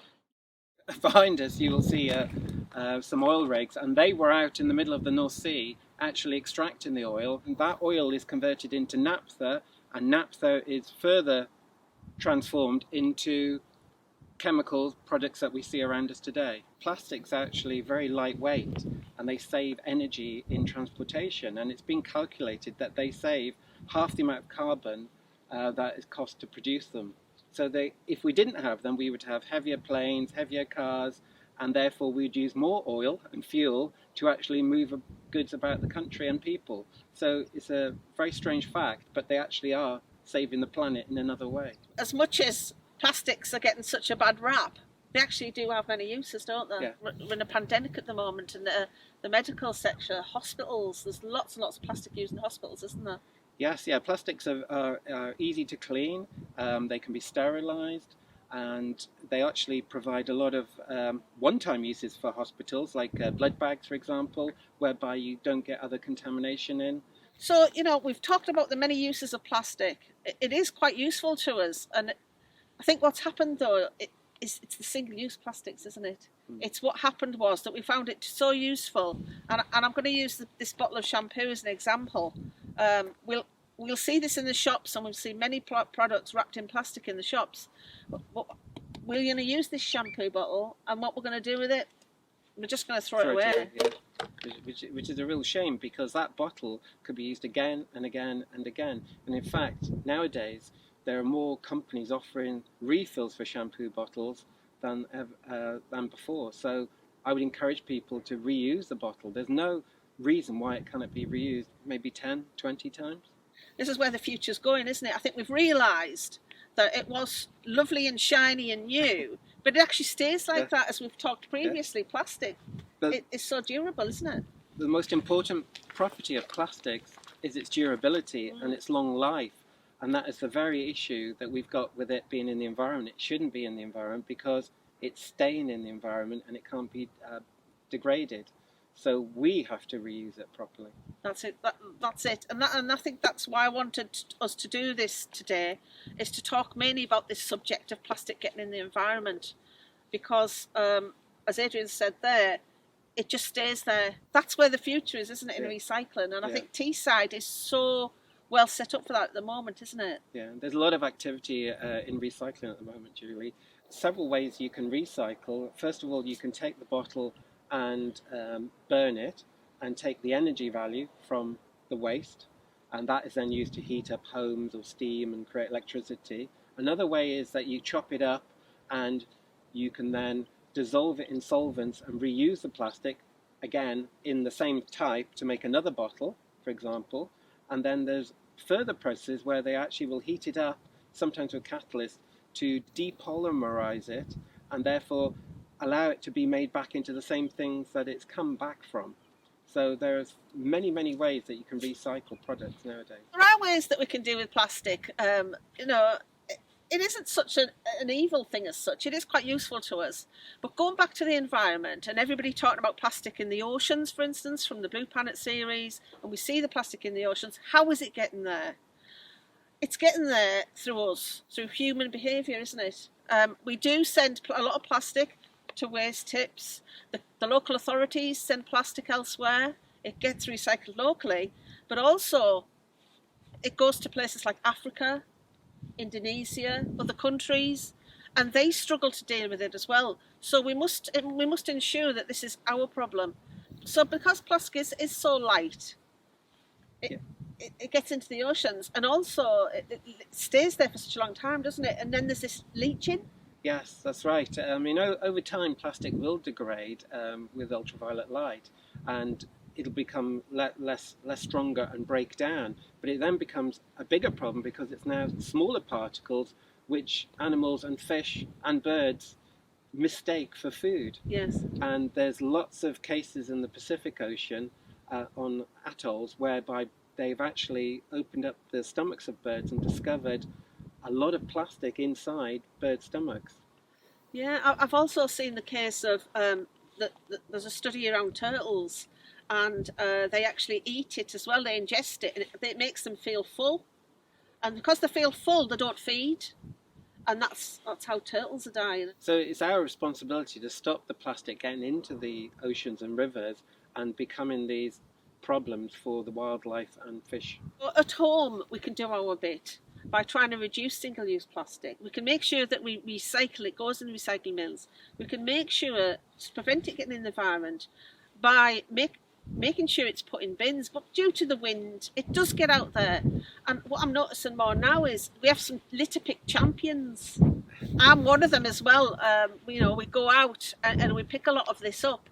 Behind us you will see some oil rigs, and they were out in the middle of the North Sea actually extracting the oil, and that oil is converted into naphtha, and naphtha is further transformed into chemical products that we see around us today. Plastics are actually very lightweight and they save energy in transportation, and it's been calculated that they save half the amount of carbon that it costs to produce them. So if we didn't have them, we would have heavier planes, heavier cars, and therefore we'd use more oil and fuel to actually move goods about the country and people. So it's a very strange fact, but they actually are saving the planet in another way. As much as plastics are getting such a bad rap, they actually do have many uses, don't they? Yeah. We're in a pandemic at the moment, and the medical sector, hospitals, there's lots and lots of plastic used in hospitals, isn't there? Yes, yeah, plastics are easy to clean, they can be sterilised, and they actually provide a lot of one-time uses for hospitals, like blood bags, for example, whereby you don't get other contamination in. So, you know, we've talked about the many uses of plastic. It is quite useful to us, and I think what's happened though, it's the single-use plastics, isn't it? It's what happened was that we found it so useful, and I'm going to use this bottle of shampoo as an example. We'll see this in the shops, and we'll see many products wrapped in plastic in the shops. But we're going to use this shampoo bottle, and what we're going to do with it, we're just going to throw it away. Yeah. Which is a real shame, because that bottle could be used again and again and again. And in fact, nowadays, there are more companies offering refills for shampoo bottles than before. So I would encourage people to reuse the bottle. There's no reason why it cannot be reused maybe 10, 20 times. This is where the future's going, isn't it? I think we've realised that it was lovely and shiny and new, but it actually stays like that, as we've talked previously. Yeah. Plastic, it is so durable, isn't it? The most important property of plastics is its durability and its long life. And that is the very issue that we've got with it being in the environment. It shouldn't be in the environment because it's staying in the environment and it can't be degraded. So we have to reuse it properly. That's it. That's it. And I think that's why I wanted us to do this today, is to talk mainly about this subject of plastic getting in the environment. Because, as Adrian said there, it just stays there. That's where the future is, isn't it, in recycling? And I think Teesside is so well set up for that at the moment, isn't it? Yeah, there's a lot of activity in recycling at the moment, Julie. Several ways you can recycle. First of all, you can take the bottle and burn it and take the energy value from the waste, and that is then used to heat up homes or steam and create electricity. Another way is that you chop it up and you can then dissolve it in solvents and reuse the plastic again in the same type to make another bottle, for example. And then there's further processes where they actually will heat it up, sometimes with catalyst, to depolymerize it and therefore allow it to be made back into the same things that it's come back from. So there's many, many ways that you can recycle products nowadays. There are ways that we can do with plastic. You know, it isn't such an evil thing as such. It is quite useful to us. But going back to the environment, and everybody talking about plastic in the oceans, for instance, from the Blue Planet series, and we see the plastic in the oceans, how is it getting there? It's getting there through us, through human behaviour, isn't it? We do send a lot of plastic to waste tips. The local authorities send plastic elsewhere. It gets recycled locally, but also it goes to places like Africa, Indonesia, other countries, and they struggle to deal with it as well. So we must ensure that this is our problem. So because plastic is so light, it gets into the oceans, and also it stays there for such a long time, doesn't it? And then there's this leaching. Yes, that's right. You know, over time, plastic will degrade with ultraviolet light, and it'll become less stronger and break down. But it then becomes a bigger problem because it's now smaller particles, which animals and fish and birds mistake for food. Yes. And there's lots of cases in the Pacific Ocean on atolls whereby they've actually opened up the stomachs of birds and discovered a lot of plastic inside bird stomachs. Yeah, I've also seen the case of there's a study around turtles, and they actually eat it as well. They ingest it, and it makes them feel full. And because they feel full, they don't feed, and that's how turtles are dying. So it's our responsibility to stop the plastic getting into the oceans and rivers and becoming these problems for the wildlife and fish. At home, we can do our bit by trying to reduce single-use plastic. We can make sure that we recycle it, goes in recycling mills. We can make sure to prevent it getting in the environment by making sure it's put in bins. But due to the wind, it does get out there. And what I'm noticing more now is we have some litter pick champions. I'm one of them as well. You know, we go out and we pick a lot of this up.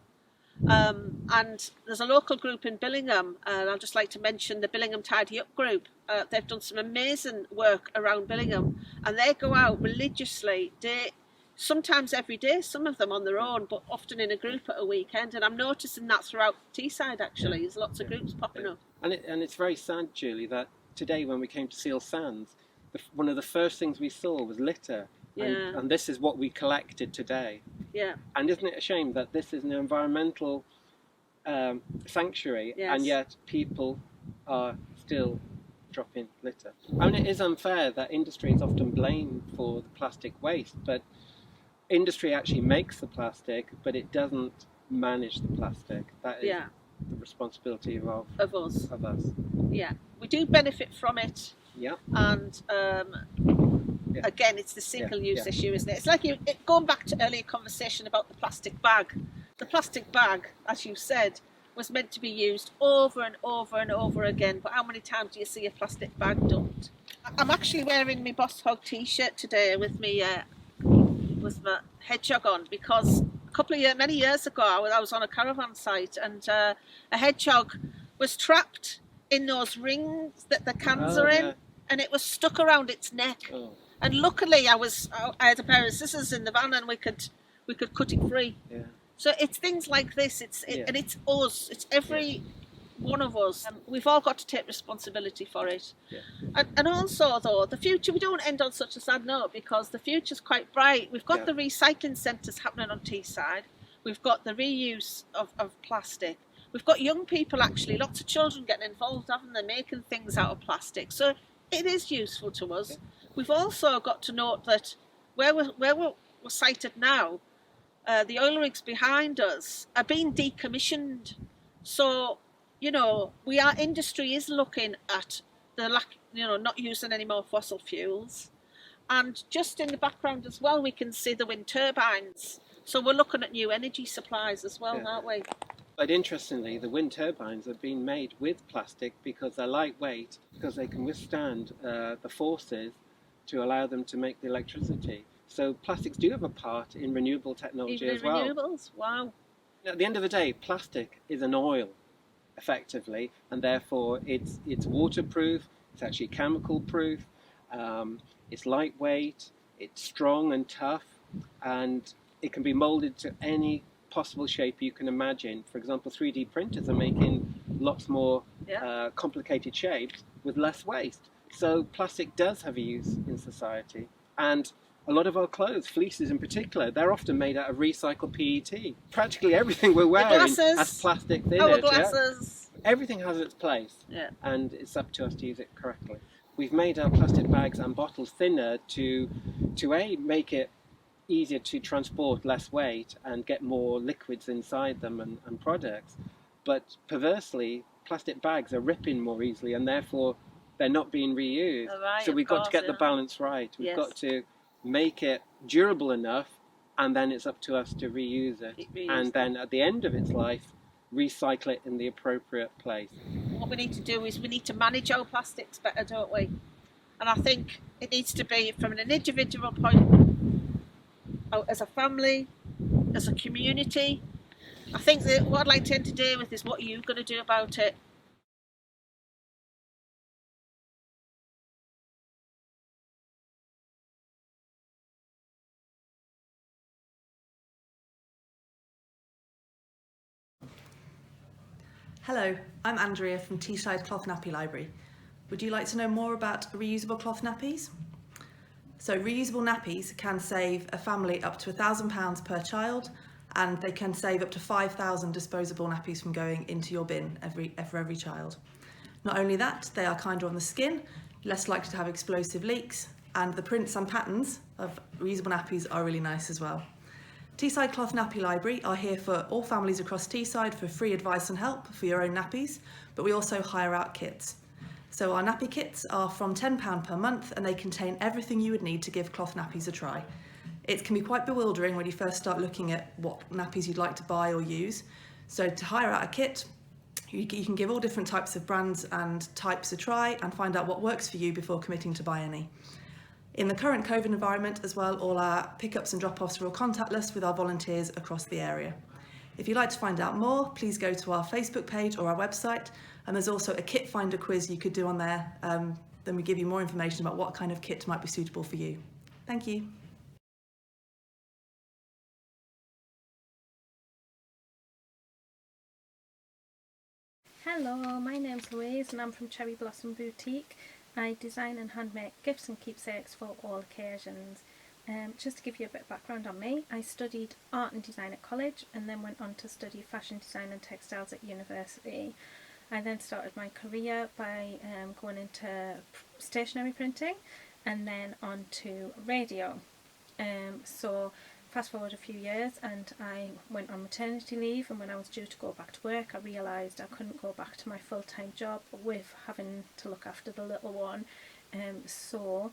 And there's a local group in Billingham, and I'd just like to mention the Billingham Tidy Up group. They've done some amazing work around Billingham, and they go out religiously, sometimes every day, some of them on their own, but often in a group at a weekend. And I'm noticing that throughout Teesside, actually. There's lots of groups popping up. And it's very sad, Julie, that today when we came to Seal Sands, one of the first things we saw was litter. Yeah. And this is what we collected today. Yeah. And isn't it a shame that this is an environmental sanctuary, Yes. and yet people are still dropping litter? I mean, it is unfair that industry is often blamed for the plastic waste, but industry actually makes the plastic, but it doesn't manage the plastic. That is the responsibility of us. Yeah. We do benefit from it. Yeah. And again, it's the single-use issue, isn't it? It's like going back to earlier conversation about the plastic bag. The plastic bag, as you said, was meant to be used over and over and over again. But how many times do you see a plastic bag dumped? I'm actually wearing my Boss Hog T-shirt today with my hedgehog on, because many years ago I was on a caravan site, and a hedgehog was trapped in those rings that the cans are in, and it was stuck around its neck. Oh. And luckily I had a pair of scissors in the van, and we could cut it free. Yeah. So it's things like this. And it's us. It's every one of us. We've all got to take responsibility for it. Yeah. And also, though, the future, we don't end on such a sad note, because the future's quite bright. We've got the recycling centres happening on Teesside. We've got the reuse of plastic. We've got young people, actually, lots of children getting involved, haven't they, making things out of plastic. So it is useful to us. We've also got to note that where we're sited now, the oil rigs behind us are being decommissioned. So, you know, our industry is looking at the not using any more fossil fuels. And just in the background as well, we can see the wind turbines. So we're looking at new energy supplies as well, aren't we? But interestingly, the wind turbines have been made with plastic because they're lightweight, because they can withstand the forces to allow them to make the electricity. So plastics do have a part in renewable technology as well. Renewables, wow. At the end of the day, plastic is an oil, effectively, and therefore it's waterproof, it's actually chemical proof, it's lightweight, it's strong and tough, and it can be molded to any possible shape you can imagine. For example, 3D printers are making lots more complicated shapes with less waste. So plastic does have a use in society. And a lot of our clothes, fleeces in particular, they're often made out of recycled PET. Practically everything we're wearing has plastics in it. Glasses. Yeah? Everything has its place, and it's up to us to use it correctly. We've made our plastic bags and bottles thinner to make it easier to transport, less weight, and get more liquids inside them and products. But perversely, plastic bags are ripping more easily, and therefore they're not being reused. Right, so we've got to get the balance right. We've got to make it durable enough, and then it's up to us to reuse it. And then at the end of its life, recycle it in the appropriate place. What we need to do is we need to manage our plastics better, don't we? And I think it needs to be from an individual point, as a family, as a community. I think that what I'd like to end today with is, what are you going to do about it? Hello, I'm Andrea from Teesside Cloth Nappy Library. Would you like to know more about reusable cloth nappies? So reusable nappies can save a family up to £1,000 per child, and they can save up to 5,000 disposable nappies from going into your bin for every child. Not only that, they are kinder on the skin, less likely to have explosive leaks, and the prints and patterns of reusable nappies are really nice as well. Teesside Cloth Nappy Library are here for all families across Teesside for free advice and help for your own nappies, but we also hire out kits. So our nappy kits are from £10 per month, and they contain everything you would need to give cloth nappies a try. It can be quite bewildering when you first start looking at what nappies you'd like to buy or use. So to hire out a kit, you can give all different types of brands and types a try and find out what works for you before committing to buy any. In the current COVID environment as well, all our pickups and drop-offs are all contactless with our volunteers across the area. If you'd like to find out more, please go to our Facebook page or our website, and there's also a kit finder quiz you could do on there. Then we give you more information about what kind of kit might be suitable for you. Thank you. Hello, my name's Louise and I'm from Cherry Blossom Boutique. I design and handmade gifts and keepsakes for all occasions. Just to give you a bit of background on me, I studied art and design at college and then went on to study fashion design and textiles at university. I then started my career by going into stationery printing and then on to radio. So fast forward a few years and I went on maternity leave, and when I was due to go back to work I realised I couldn't go back to my full-time job with having to look after the little one. So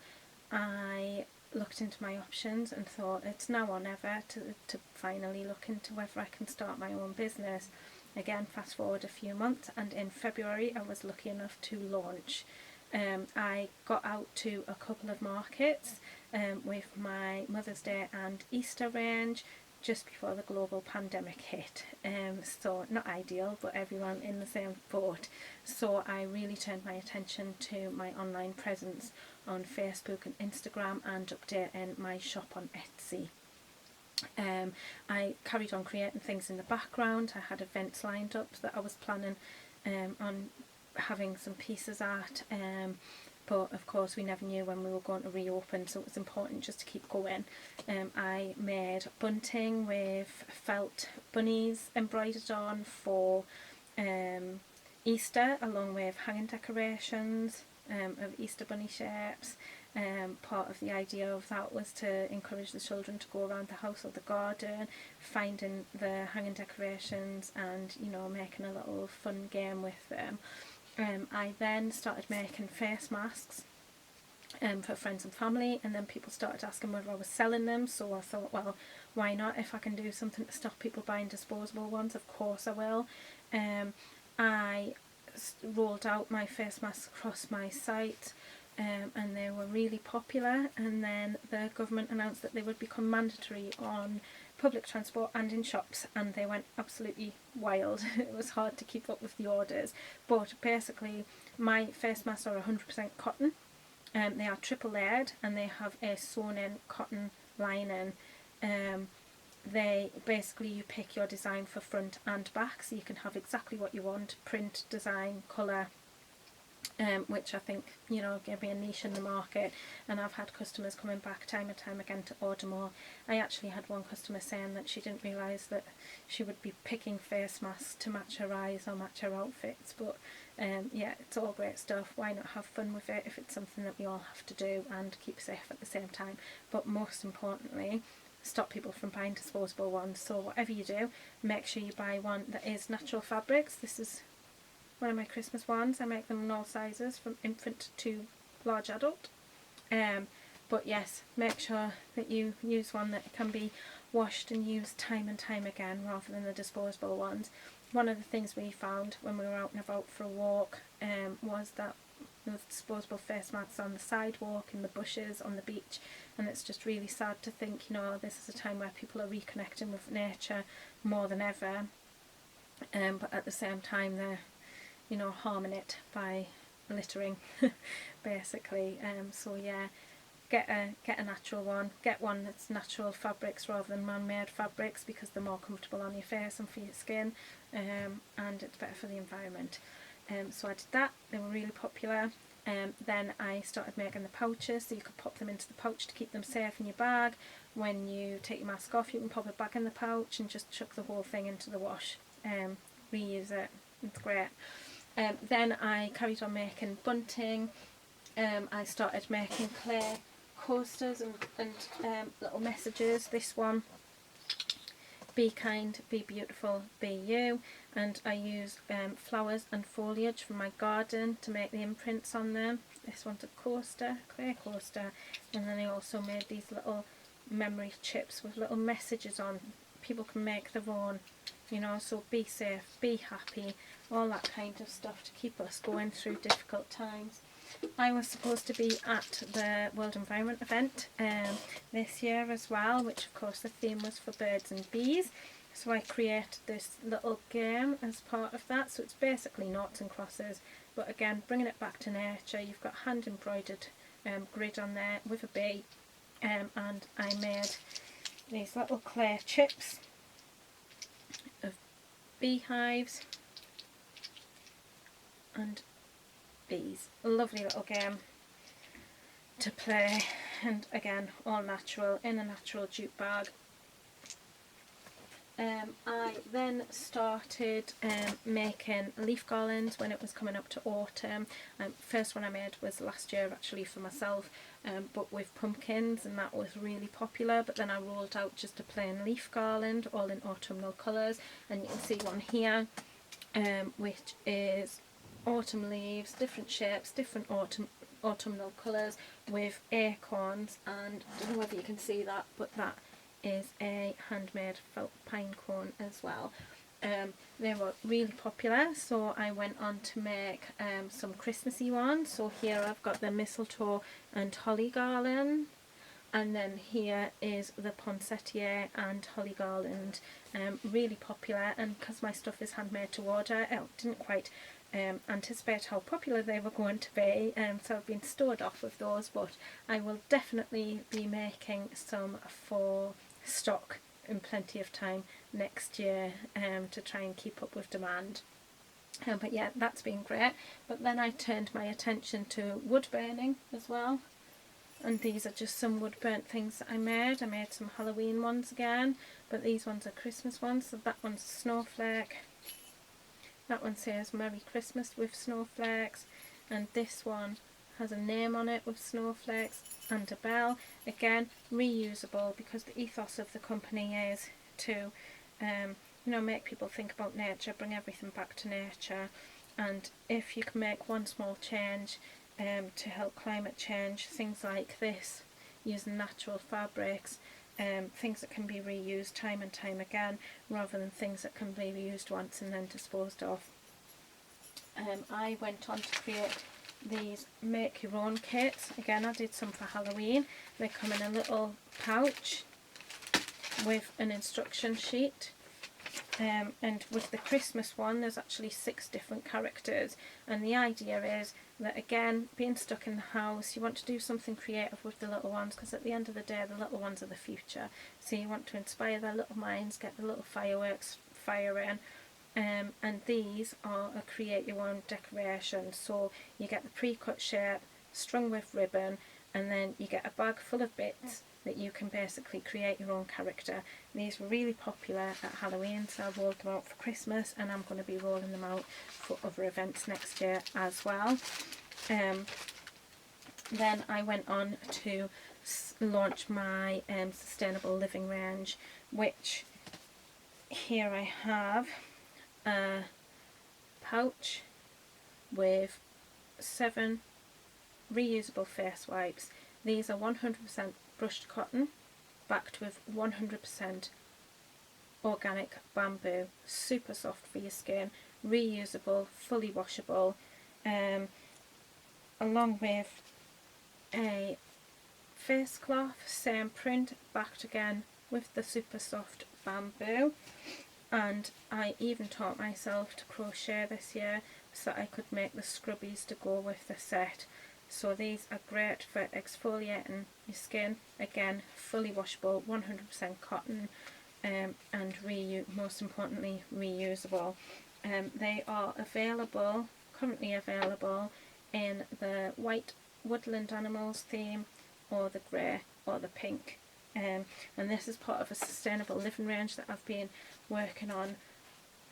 I looked into my options and thought it's now or never to finally look into whether I can start my own business. Again, fast forward a few months, and in February I was lucky enough to launch. I got out to a couple of markets with my Mother's Day and Easter range just before the global pandemic hit. So not ideal, but everyone in the same boat. So I really turned my attention to my online presence on Facebook and Instagram and updating my shop on Etsy. I carried on creating things in the background. I had events lined up that I was planning on having some pieces at, but of course we never knew when we were going to reopen, so it was important just to keep going. I made bunting with felt bunnies embroidered on for Easter, along with hanging decorations of Easter bunny shapes. Part of the idea of that was to encourage the children to go around the house or the garden, finding the hanging decorations and, you know, making a little fun game with them. I then started making face masks for friends and family, and then people started asking whether I was selling them, so I thought, well, why not? If I can do something to stop people buying disposable ones, of course I will. I rolled out my face masks across my site, and they were really popular, and then the government announced that they would become mandatory on public transport and in shops, and they went absolutely wild. It was hard to keep up with the orders, but basically my face masks are 100% cotton. They are triple layered and they have a sewn in cotton lining. They basically, you pick your design for front and back, so you can have exactly what you want, print, design, colour, which I think, you know, gave me a niche in the market, and I've had customers coming back time and time again to order more. I actually had one customer saying that she didn't realise that she would be picking face masks to match her eyes or match her outfits, but yeah, it's all great stuff. Why not have fun with it if it's something that we all have to do and keep safe at the same time? But most importantly, stop people from buying disposable ones. So whatever you do, make sure you buy one that is natural fabrics. This is one of my Christmas ones. I make them in all sizes, from infant to large adult. But yes, make sure that you use one that can be washed and used time and time again, rather than the disposable ones. One of the things we found when we were out and about for a walk was that there was disposable face masks on the sidewalk, in the bushes, on the beach, and it's just really sad to think, you know, this is a time where people are reconnecting with nature more than ever, but at the same time they're, you know, harming it by littering, basically. So yeah, get a natural one. Get one that's natural fabrics rather than man-made fabrics, because they're more comfortable on your face and for your skin, and it's better for the environment. So I did that. They were really popular. Then I started making the pouches, so you could pop them into the pouch to keep them safe in your bag. When you take your mask off, you can pop it back in the pouch and just chuck the whole thing into the wash. Reuse it. It's great. Then I carried on making bunting. I started making clay coasters and little messages. This one, be kind, be beautiful, be you. And I used flowers and foliage from my garden to make the imprints on them. This one's a coaster, clay coaster, and then I also made these little memory chips with little messages on. People can make their own, you know, so be safe, be happy, all that kind of stuff to keep us going through difficult times. I was supposed to be at the World Environment event this year as well, which of course the theme was for birds and bees. So I created this little game as part of that. So it's basically noughts and crosses, but again, bringing it back to nature. You've got hand embroidered grid on there with a bee, and I made these little clay chips of beehives and bees. A lovely little game to play, and again, all natural, in a natural jute bag. I then started making leaf garlands when it was coming up to autumn. First one I made was last year actually for myself, but with pumpkins, and that was really popular. But then I rolled out just a plain leaf garland, all in autumnal colours, and you can see one here, which is autumn leaves, different shapes, different autumnal colours with acorns, and I don't know whether you can see that, but that is a handmade felt pine cone as well. They were really popular, so I went on to make some Christmassy ones. So here I've got the mistletoe and holly garland, and then here is the poinsettia and holly garland. Really popular, and because my stuff is handmade to order, I didn't quite anticipate how popular they were going to be, so I've been stored off with those, but I will definitely be making some for stock in plenty of time next year, to try and keep up with demand. But yeah, that's been great. But then I turned my attention to wood burning as well. And these are just some wood burnt things that I made. I made some Halloween ones again, but these ones are Christmas ones. So that one's a snowflake. That one says Merry Christmas with snowflakes. And this one has a name on it with snowflakes and a bell. Again, reusable, because the ethos of the company is to you know, make people think about nature, bring everything back to nature. And if you can make one small change to help climate change, things like this, using natural fabrics, things that can be reused time and time again, rather than things that can be reused once and then disposed of. I went on to create these make your own kits. Again, I did some for Halloween. They come in a little pouch with an instruction sheet. And with the Christmas one, there's actually 6 different characters, and the idea is that, again, being stuck in the house, you want to do something creative with the little ones, because at the end of the day, the little ones are the future. So you want to inspire their little minds, get the little fireworks firing, and these are a create your own decoration. So you get the pre-cut shape strung with ribbon, and then you get a bag full of bits that you can basically create your own character. These were really popular at Halloween, so I rolled them out for Christmas, and I'm going to be rolling them out for other events next year as well. Then I went on to launch my sustainable living range, which here I have a pouch with 7 reusable face wipes. These are 100% brushed cotton, backed with 100% organic bamboo, super soft for your skin, reusable, fully washable, along with a face cloth, same print, backed again with the super soft bamboo. And I even taught myself to crochet this year so I could make the scrubbies to go with the set. So these are great for exfoliating your skin, again fully washable, 100% cotton, and most importantly reusable. They are currently available in the white woodland animals theme, or the grey, or the pink. And this is part of a sustainable living range that I've been working on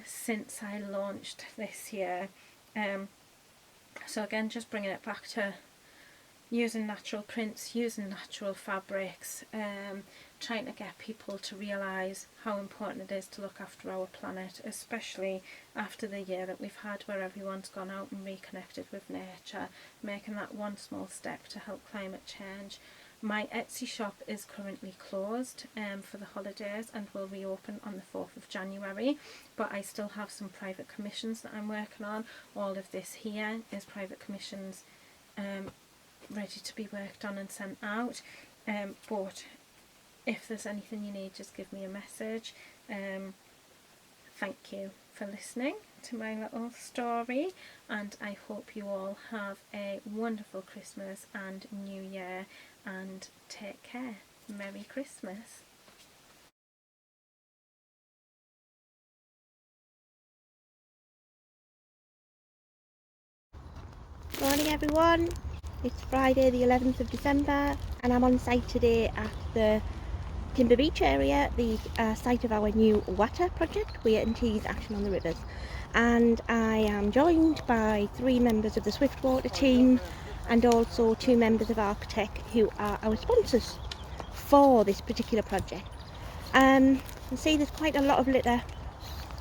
since I launched this year. So again, just bringing it back to using natural prints, using natural fabrics, trying to get people to realise how important it is to look after our planet, especially after the year that we've had where everyone's gone out and reconnected with nature, making that one small step to help climate change. My Etsy shop is currently closed for the holidays and will reopen on the 4th of January, but I still have some private commissions that I'm working on. All of this here is private commissions ready to be worked on and sent out, but if there's anything you need, just give me a message. Thank you for listening to my little story, and I hope you all have a wonderful Christmas and New Year, and take care. Merry Christmas. Morning everyone, it's Friday the 11th of December and I'm on site today at the Timber Beach area, the site of our new water project. We're in Tees Action on the Rivers, and I am joined by 3 members of the Swiftwater team and also 2 members of Architect, who are our sponsors for this particular project. You can see there's quite a lot of litter,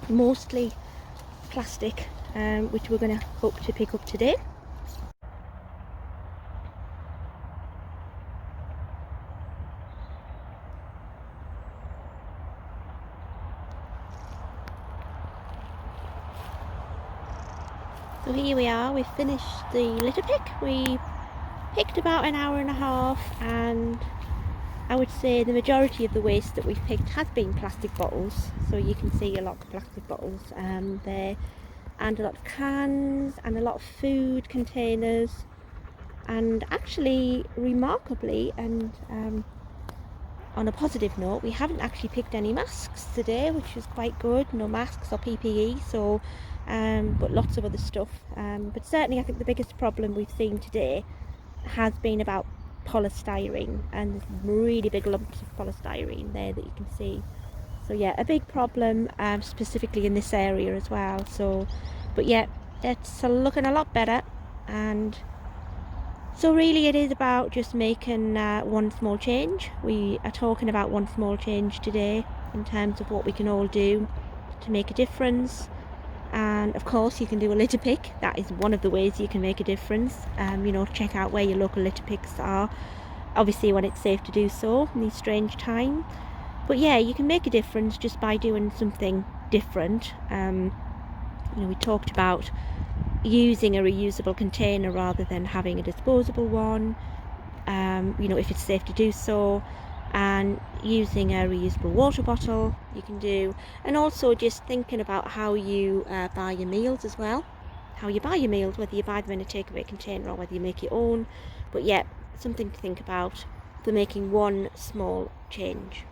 mostly plastic, which we're going to hope to pick up today. So here we are, we've finished the litter pick. We picked about an hour and a half, and I would say the majority of the waste that we've picked has been plastic bottles. So you can see a lot of plastic bottles there, and a lot of cans, and a lot of food containers, and actually remarkably and on a positive note, we haven't actually picked any masks today, which is quite good. No masks or PPE, so but lots of other stuff. But certainly I think the biggest problem we've seen today has been about polystyrene, and there's really big lumps of polystyrene there that you can see. So yeah, a big problem, specifically in this area as well. So, but yeah, it's looking a lot better. And so really it is about just making one small change. We are talking about one small change today in terms of what we can all do to make a difference. And of course you can do a litter pick. That is one of the ways you can make a difference. You know, check out where your local litter picks are, obviously when it's safe to do so in these strange times. But yeah, you can make a difference just by doing something different. You know, we talked about using a reusable container rather than having a disposable one, you know, if it's safe to do so, and using a reusable water bottle you can do, and also just thinking about how you buy your meals as well, how you buy your meals, whether you buy them in a takeaway container or whether you make your own. But yeah, something to think about for making one small change.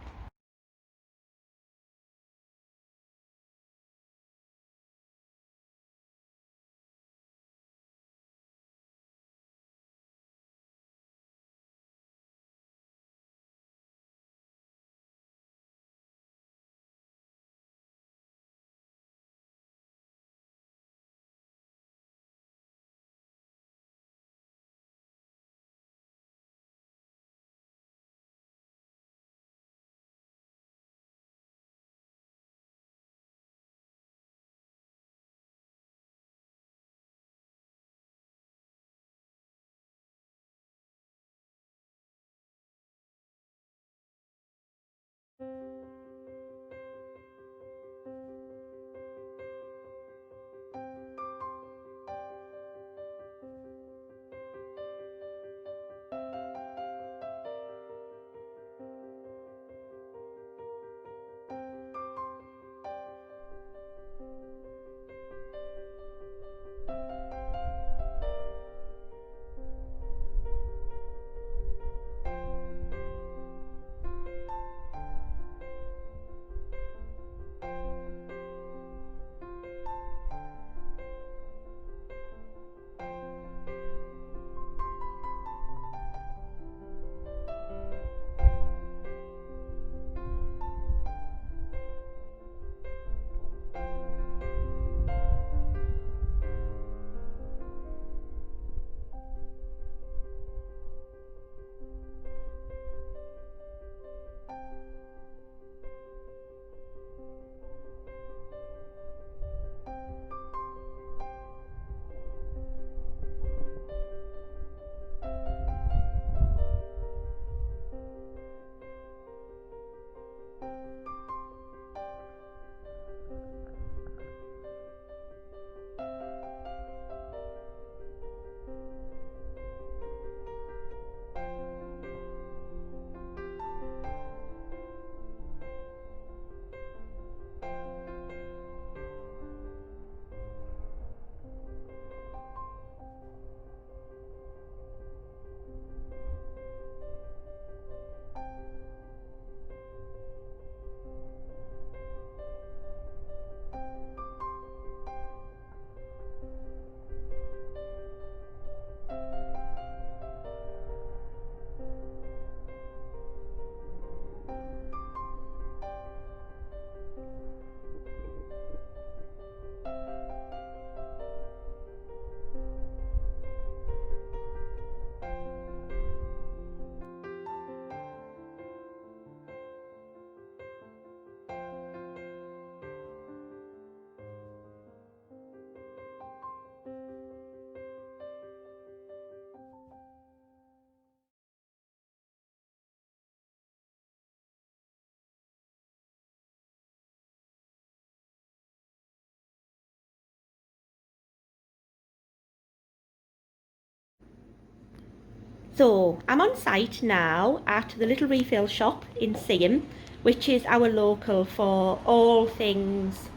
So I'm on site now at the Little Refill shop in Seaham, which is our local for all things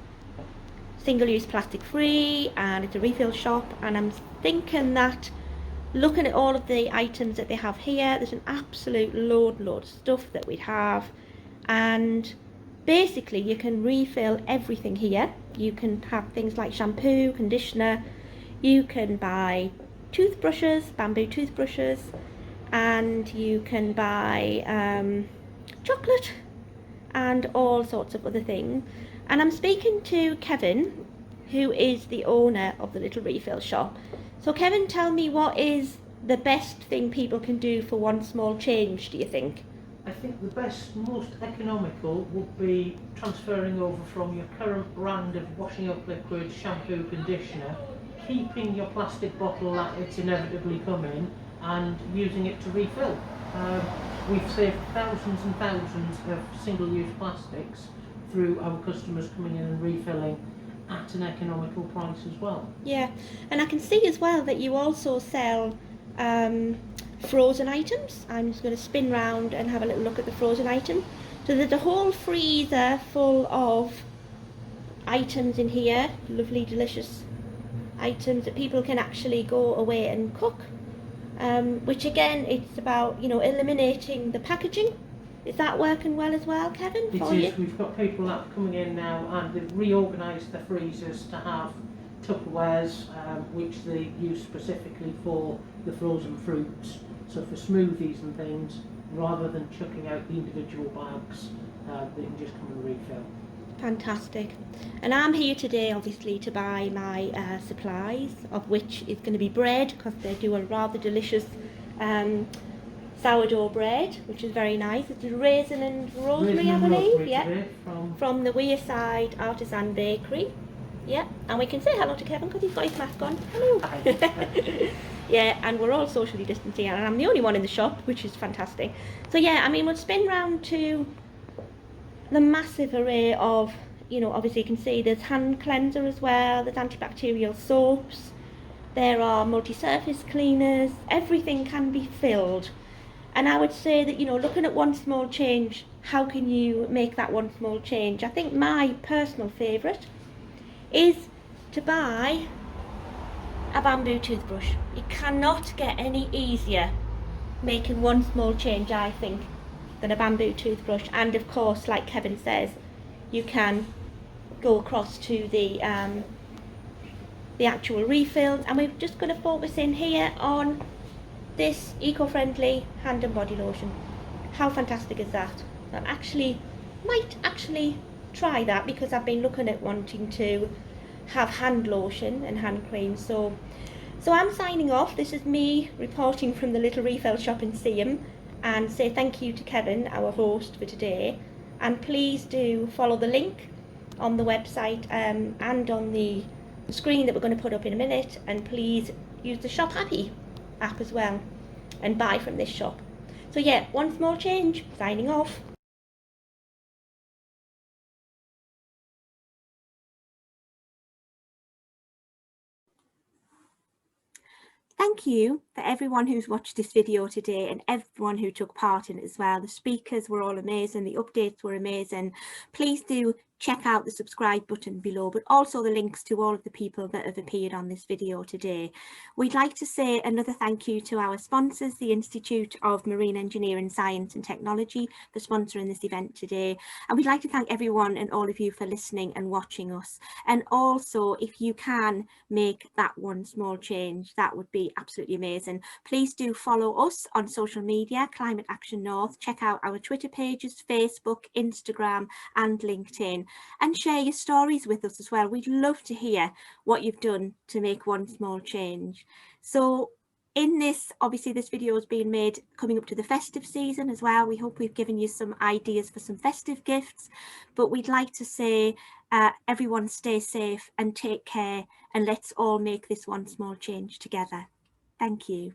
single-use plastic free, and it's a refill shop. And I'm thinking that looking at all of the items that they have here, there's an absolute load of stuff that we'd have, and basically you can refill everything here. You can have things like shampoo, conditioner, you can buy toothbrushes, bamboo toothbrushes, and you can buy chocolate and all sorts of other things. And I'm speaking to Kevin, who is the owner of the little refill shop. So Kevin, tell me, what is the best thing people can do for one small change, do you think? I think the best, most economical would be transferring over from your current brand of washing up liquid, shampoo, conditioner, keeping your plastic bottle that it's inevitably come in, and using it to refill. We've saved thousands and thousands of single-use plastics through our customers coming in and refilling at an economical price as well. Yeah, and I can see as well that you also sell frozen items. I'm just going to spin round and have a little look at the frozen item. So there's a whole freezer full of items in here, lovely delicious items that people can actually go away and cook, which again, it's about, you know, eliminating the packaging. Is that working well as well, Kevin, for you? It is. We've got people that are coming in now and they've reorganised the freezers to have Tupperwares, which they use specifically for the frozen fruits. So for smoothies and things, rather than chucking out the individual bags, they can just come and refill. Fantastic. And I'm here today obviously to buy my supplies, of which is going to be bread, because they do a rather delicious sourdough bread, which is very nice. It's raisin and rosemary, I believe. Yeah, from the Teesside Artisan Bakery. Yeah, and we can say hello to Kevin because he's got his mask on. Hello. Yeah, and we're all socially distancing, and I'm the only one in the shop, which is fantastic. So yeah, I mean, we'll spin round to the massive array of, you know, obviously you can see there's hand cleanser as well, there's antibacterial soaps, there are multi-surface cleaners, everything can be filled. And I would say that, you know, looking at one small change, how can you make that one small change? I think my personal favourite is to buy a bamboo toothbrush. You cannot get any easier making one small change, I think, than a bamboo toothbrush. And of course, like Kevin says, you can go across to the actual refills, and we're just going to focus in here on this eco-friendly hand and body lotion. How fantastic is that? I might actually try that, because I've been looking at wanting to have hand lotion and hand cream. So I'm signing off. This is me reporting from the little refill shop in Seaham, and say thank you to Kevin, our host for today. And please do follow the link on the website and on the screen that we're going to put up in a minute, and please use the Shop Happy app as well and buy from this shop. So yeah, one small change, signing off. Thank you for everyone who's watched this video today and everyone who took part in it as well. The speakers were all amazing, the updates were amazing. Please do check out the subscribe button below, but also the links to all of the people that have appeared on this video today. We'd like to say another thank you to our sponsors, the Institute of Marine Engineering, Science and Technology, for sponsoring this event today. And we'd like to thank everyone and all of you for listening and watching us. And also, if you can make that one small change, that would be absolutely amazing. Please do follow us on social media, Climate Action North. Check out our Twitter pages, Facebook, Instagram and LinkedIn, and share your stories with us as well. We'd love to hear what you've done to make one small change. So in this, obviously this video is being made coming up to the festive season as well. We hope we've given you some ideas for some festive gifts, but we'd like to say everyone stay safe and take care, and let's all make this one small change together. Thank you.